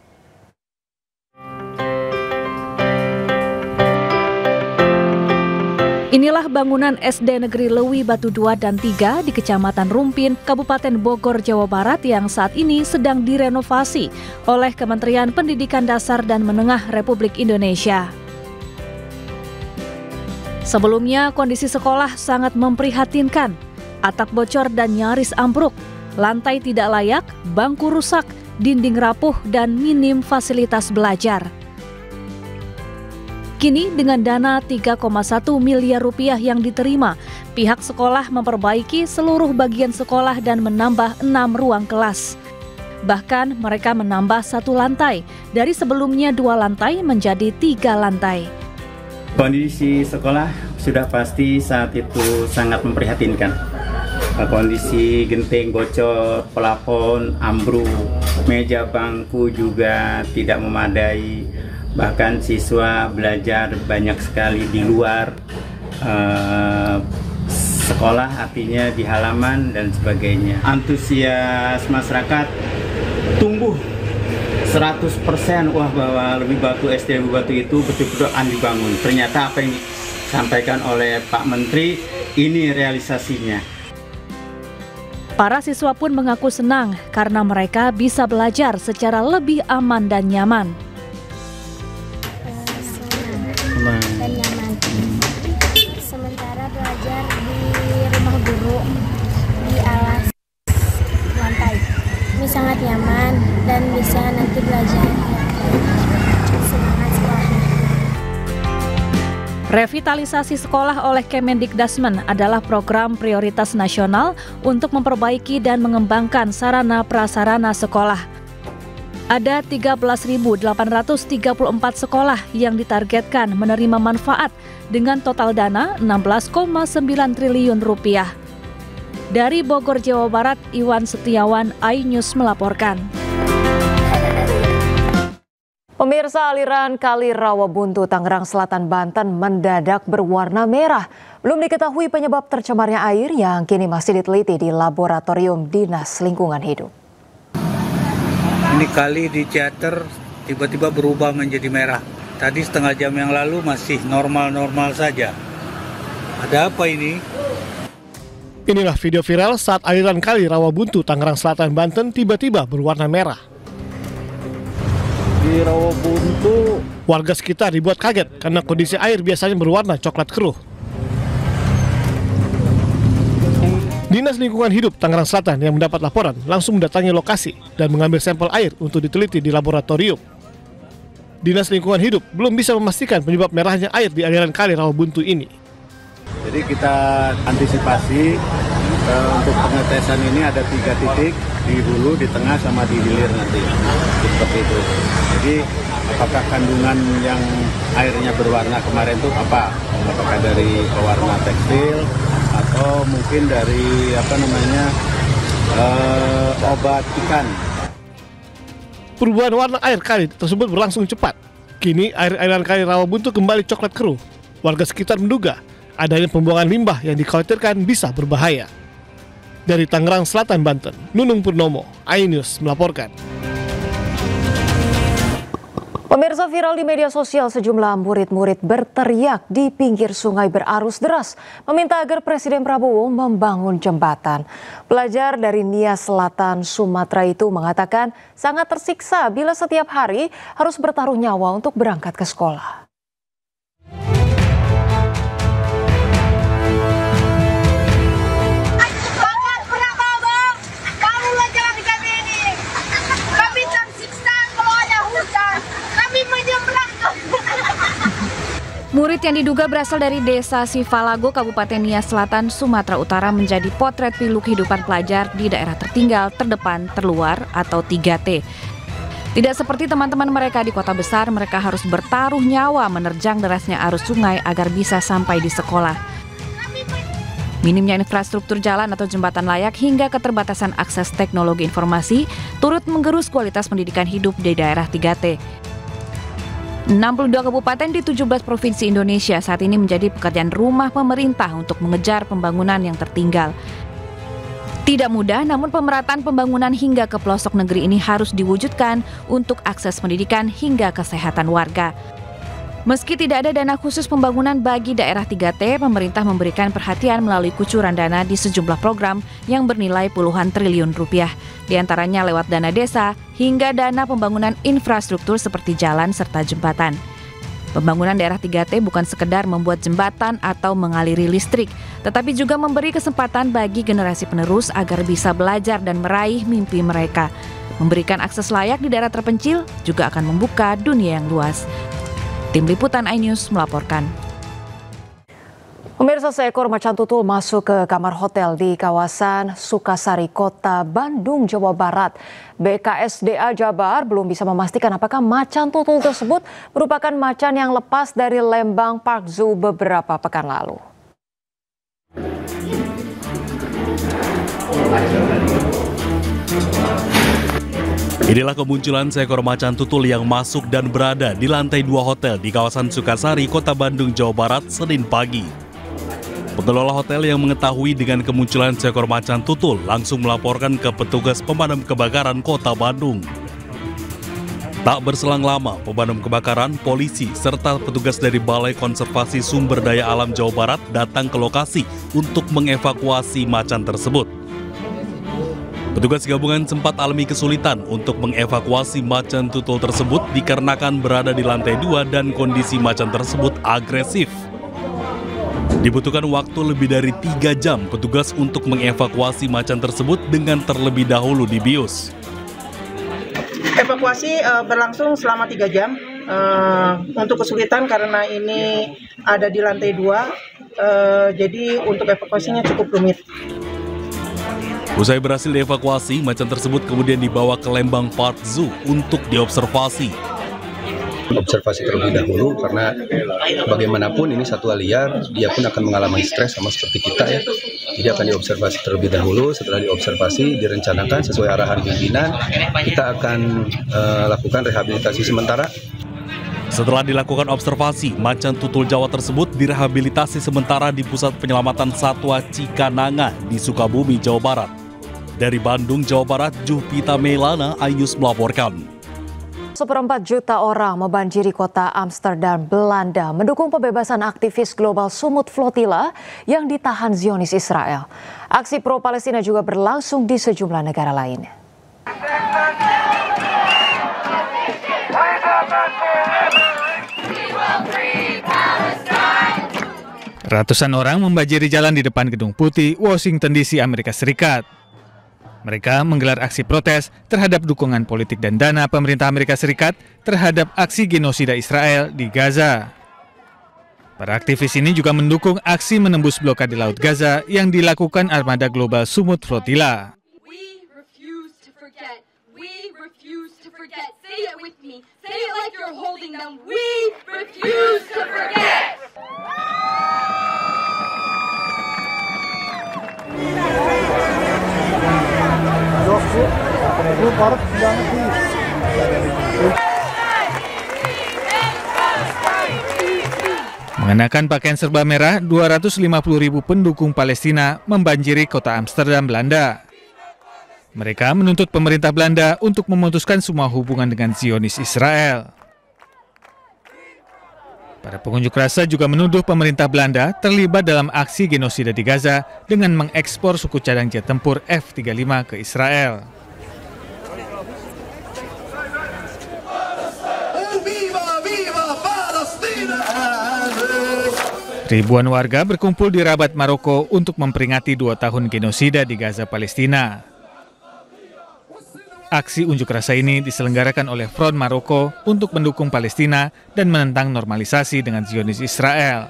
Inilah bangunan SD Negeri Lewi Batu 2 dan 3 di Kecamatan Rumpin, Kabupaten Bogor, Jawa Barat yang saat ini sedang direnovasi oleh Kementerian Pendidikan Dasar dan Menengah Republik Indonesia. Sebelumnya, kondisi sekolah sangat memprihatinkan. Atap bocor dan nyaris ambruk, lantai tidak layak, bangku rusak, dinding rapuh, dan minim fasilitas belajar. Kini dengan dana 3,1 miliar rupiah yang diterima, pihak sekolah memperbaiki seluruh bagian sekolah dan menambah 6 ruang kelas. Bahkan mereka menambah 1 lantai, dari sebelumnya 2 lantai menjadi 3 lantai. Kondisi sekolah sudah pasti saat itu sangat memprihatinkan. kondisi genteng bocor, plafon ambruk, meja bangku juga tidak memadai, bahkan siswa belajar banyak sekali di luar sekolah, artinya di halaman dan sebagainya. Antusias masyarakat tumbuh 100%, wah bahwa Lebih Batu SD Lebih Batu itu betul-betul akan dibangun. Ternyata apa yang disampaikan oleh Pak Menteri ini realisasinya. Para siswa pun mengaku senang karena mereka bisa belajar secara lebih aman dan nyaman. Dan nyaman. Sementara belajar di rumah guru di alas lantai. Ini sangat nyaman dan bisa nanti belajar semangat sekolahnya. Revitalisasi sekolah oleh Kemendikdasmen adalah program prioritas nasional untuk memperbaiki dan mengembangkan sarana prasarana sekolah. Ada 13.834 sekolah yang ditargetkan menerima manfaat dengan total dana 16,9 triliun rupiah. Dari Bogor, Jawa Barat, Iwan Setiawan, iNews melaporkan. Pemirsa, aliran Kali Rawabuntu, Tangerang Selatan, Banten mendadak berwarna merah. Belum diketahui penyebab tercemarnya air yang kini masih diteliti di Laboratorium Dinas Lingkungan Hidup. Ini kali di Ciater tiba-tiba berubah menjadi merah. Tadi setengah jam yang lalu masih normal-normal saja. Ada apa ini? Inilah video viral saat aliran Kali Rawabuntu, Tangerang Selatan, Banten tiba-tiba berwarna merah. Di Rawabuntu, warga sekitar dibuat kaget karena kondisi air biasanya berwarna coklat keruh. Dinas Lingkungan Hidup Tangerang Selatan yang mendapat laporan langsung mendatangi lokasi dan mengambil sampel air untuk diteliti di laboratorium. Dinas Lingkungan Hidup belum bisa memastikan penyebab merahnya air di aliran Kali Rawabuntu ini. jadi kita antisipasi untuk pengetesan ini ada 3 titik, di hulu, di tengah, sama di hilir nanti. Seperti itu. Jadi apakah kandungan yang airnya berwarna kemarin itu apa? Apakah dari pewarna tekstil atau mungkin dari obat ikan? Perubahan warna air kali tersebut berlangsung cepat. Kini air-airan Kali Rawabuntu kembali coklat keruh. Warga sekitar menduga adanya pembuangan limbah yang dikhawatirkan bisa berbahaya. Dari Tangerang Selatan, Banten, Nunung Purnomo, iNews melaporkan. Pemirsa, viral di media sosial, sejumlah murid-murid berteriak di pinggir sungai berarus deras meminta agar Presiden Prabowo membangun jembatan. Pelajar dari Nia Selatan, Sumatera itu mengatakan sangat tersiksa bila setiap hari harus bertaruh nyawa untuk berangkat ke sekolah. Murid yang diduga berasal dari Desa Sifalago, Kabupaten Nia Selatan, Sumatera Utara menjadi potret pilu kehidupan pelajar di daerah tertinggal, terdepan, terluar atau 3T. Tidak seperti teman-teman mereka di kota besar, mereka harus bertaruh nyawa menerjang derasnya arus sungai agar bisa sampai di sekolah. Minimnya infrastruktur jalan atau jembatan layak hingga keterbatasan akses teknologi informasi turut menggerus kualitas pendidikan hidup di daerah 3T. 62 kabupaten di 17 provinsi Indonesia saat ini menjadi pekerjaan rumah pemerintah untuk mengejar pembangunan yang tertinggal. Tidak mudah, namun pemerataan pembangunan hingga ke pelosok negeri ini harus diwujudkan untuk akses pendidikan hingga kesehatan warga. Meski tidak ada dana khusus pembangunan bagi daerah 3T, pemerintah memberikan perhatian melalui kucuran dana di sejumlah program yang bernilai puluhan triliun rupiah. Di antaranya lewat dana desa hingga dana pembangunan infrastruktur seperti jalan serta jembatan. Pembangunan daerah 3T bukan sekedar membuat jembatan atau mengaliri listrik, tetapi juga memberi kesempatan bagi generasi penerus agar bisa belajar dan meraih mimpi mereka. Memberikan akses layak di daerah terpencil juga akan membuka dunia yang luas. Tim Liputan iNews melaporkan. Pemirsa, seekor macan tutul masuk ke kamar hotel di kawasan Sukasari, Kota Bandung, Jawa Barat. BKSDA Jabar belum bisa memastikan apakah macan tutul tersebut merupakan macan yang lepas dari Lembang Park Zoo beberapa pekan lalu. Inilah kemunculan seekor macan tutul yang masuk dan berada di lantai 2 hotel di kawasan Sukasari, Kota Bandung, Jawa Barat, Senin pagi. Pengelola hotel yang mengetahui dengan kemunculan seekor macan tutul langsung melaporkan ke petugas pemadam kebakaran Kota Bandung. Tak berselang lama, pemadam kebakaran, polisi, serta petugas dari Balai Konservasi Sumber Daya Alam Jawa Barat datang ke lokasi untuk mengevakuasi macan tersebut. Petugas gabungan sempat alami kesulitan untuk mengevakuasi macan tutul tersebut dikarenakan berada di lantai 2 dan kondisi macan tersebut agresif. Dibutuhkan waktu lebih dari 3 jam petugas untuk mengevakuasi macan tersebut dengan terlebih dahulu dibius. Evakuasi berlangsung selama 3 jam. Untuk kesulitan karena ini ada di lantai 2, jadi untuk evakuasinya cukup rumit. Usai berhasil dievakuasi, macan tersebut kemudian dibawa ke Lembang Park Zoo untuk diobservasi. Observasi terlebih dahulu karena bagaimanapun ini satwa liar, dia pun akan mengalami stres sama seperti kita ya. Jadi akan diobservasi terlebih dahulu, setelah diobservasi direncanakan sesuai arahan pimpinan, kita akan lakukan rehabilitasi sementara. Setelah dilakukan observasi, macan tutul Jawa tersebut direhabilitasi sementara di Pusat Penyelamatan Satwa Cikananga di Sukabumi, Jawa Barat. Dari Bandung, Jawa Barat, Juhpita Melana, iNews melaporkan. 1,4 juta orang membanjiri kota Amsterdam, Belanda, mendukung pembebasan aktivis global Sumut Flotilla yang ditahan Zionis Israel. Aksi pro-Palestina juga berlangsung di sejumlah negara lain. Ratusan orang membanjiri jalan di depan Gedung Putih, Washington DC, Amerika Serikat. Mereka menggelar aksi protes terhadap dukungan politik dan dana pemerintah Amerika Serikat terhadap aksi genosida Israel di Gaza. Para aktivis ini juga mendukung aksi menembus blokade Laut Gaza yang dilakukan armada global Sumut Flotilla. Mengenakan pakaian serba merah, 250.000 pendukung Palestina membanjiri kota Amsterdam, Belanda. Mereka menuntut pemerintah Belanda untuk memutuskan semua hubungan dengan Zionis Israel. Para pengunjuk rasa juga menuduh pemerintah Belanda terlibat dalam aksi genosida di Gaza dengan mengekspor suku cadang jet tempur F-35 ke Israel. Ribuan warga berkumpul di Rabat, Maroko untuk memperingati 2 tahun genosida di Gaza, Palestina. Aksi unjuk rasa ini diselenggarakan oleh Front Maroko untuk mendukung Palestina dan menentang normalisasi dengan Zionis Israel.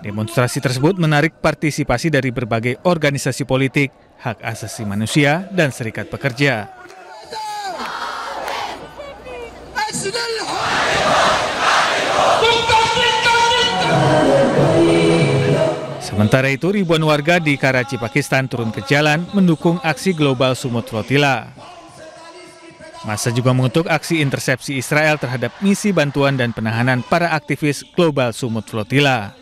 Demonstrasi tersebut menarik partisipasi dari berbagai organisasi politik, hak asasi manusia, dan serikat pekerja. Sementara itu, ribuan warga di Karachi, Pakistan turun ke jalan mendukung aksi global Sumut Flotilla. Massa juga mengutuk aksi intersepsi Israel terhadap misi bantuan dan penahanan para aktivis global Sumut Flotilla.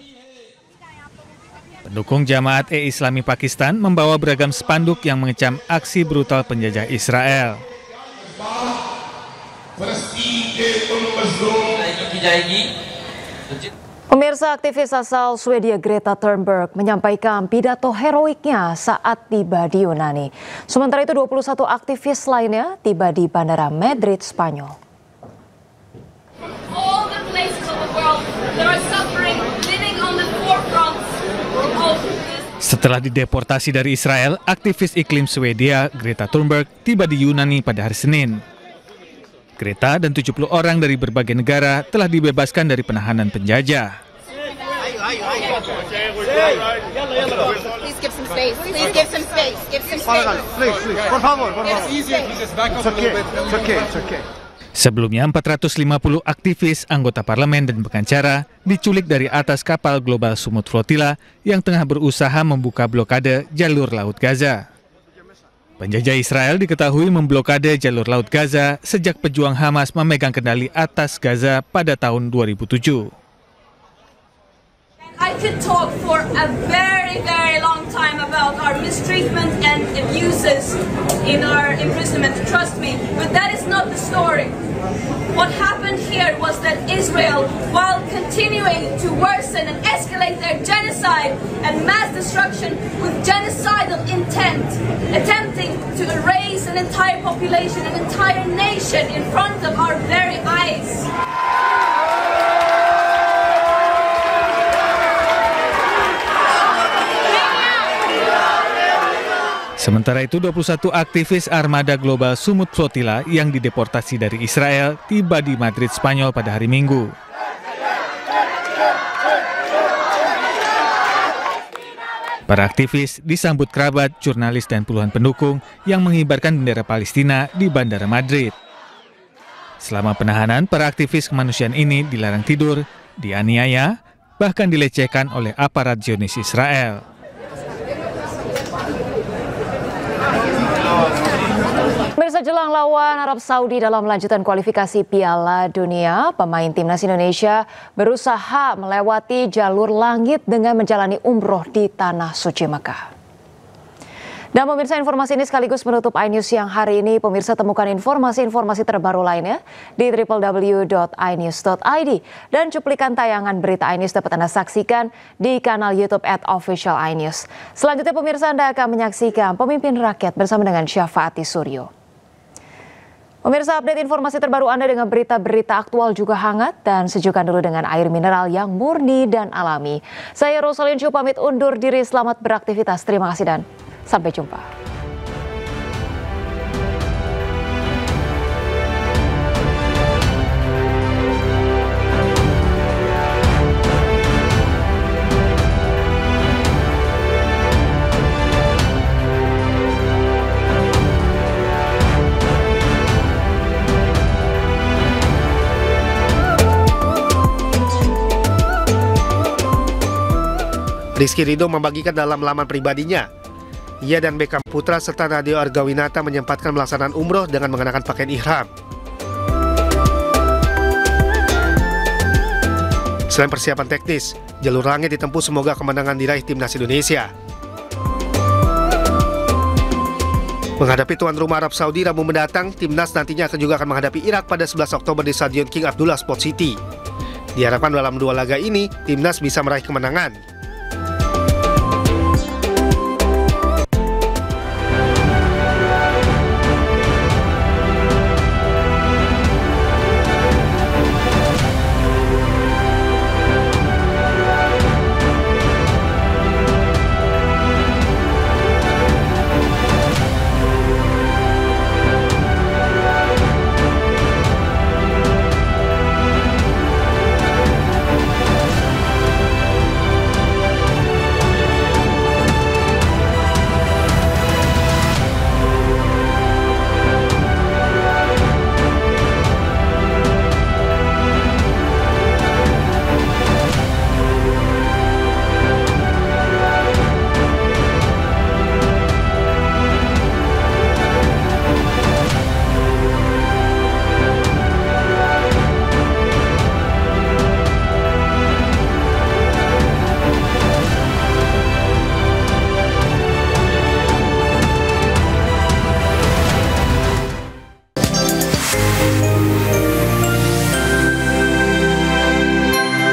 Pendukung Jamaat Islami Pakistan membawa beragam spanduk yang mengecam aksi brutal penjajah Israel. Pemirsa, aktivis asal Swedia Greta Thunberg menyampaikan pidato heroiknya saat tiba di Yunani. Sementara itu 21 aktivis lainnya tiba di Bandara Madrid, Spanyol. Setelah dideportasi dari Israel, aktivis iklim Swedia Greta Thunberg tiba di Yunani pada hari Senin. Greta dan 70 orang dari berbagai negara telah dibebaskan dari penahanan penjajah. Sebelumnya 450 aktivis, anggota parlemen dan pengacara diculik dari atas kapal global Sumut Flotilla yang tengah berusaha membuka blokade jalur Laut Gaza. Penjajah Israel diketahui memblokade jalur laut Gaza sejak pejuang Hamas memegang kendali atas Gaza pada tahun 2007. I could talk for a very long time about our mistreatment and abuses in our imprisonment, trust me, but that is not the story. What happened here was that Israel, while continuing to worsen and escalate their genocide and mass destruction with genocidal intent, attempting to erase an entire population, an entire nation in front of our very eyes. Sementara itu, 21 aktivis Armada Global Sumut Flotilla yang dideportasi dari Israel tiba di Madrid, Spanyol pada hari Minggu. Para aktivis disambut kerabat, jurnalis, dan puluhan pendukung yang mengibarkan bendera Palestina di Bandara Madrid. Selama penahanan, para aktivis kemanusiaan ini dilarang tidur, dianiaya, bahkan dilecehkan oleh aparat Zionis Israel. Pemirsa, jelang lawan Arab Saudi dalam lanjutan kualifikasi Piala Dunia, pemain timnas Indonesia berusaha melewati jalur langit dengan menjalani umroh di Tanah Suci Mekah. Dan pemirsa, informasi ini sekaligus menutup iNews siang hari ini. Pemirsa, temukan informasi-informasi terbaru lainnya di www.inews.id. Dan cuplikan tayangan berita iNews dapat Anda saksikan di kanal YouTube @officialinews. Selanjutnya pemirsa, Anda akan menyaksikan Pemimpin Rakyat bersama dengan Syafaati Suryo. Pemirsa, update informasi terbaru Anda dengan berita-berita aktual juga hangat dan sejukkan dulu dengan air mineral yang murni dan alami. Saya Rosalyn Chu pamit undur diri, selamat beraktivitas. Terima kasih dan sampai jumpa. Rizky Ridho membagikan dalam laman pribadinya. Ia dan Beckham Putra serta Nadeo Argawinata menyempatkan pelaksanaan umroh dengan mengenakan pakaian ihram. Selain persiapan teknis, jalur langit ditempuh semoga kemenangan diraih timnas Indonesia. Menghadapi tuan rumah Arab Saudi Rabu mendatang, timnas nantinya juga akan menghadapi Irak pada 11 Oktober di Stadion King Abdullah Sport City. Diharapkan dalam dua laga ini, timnas bisa meraih kemenangan.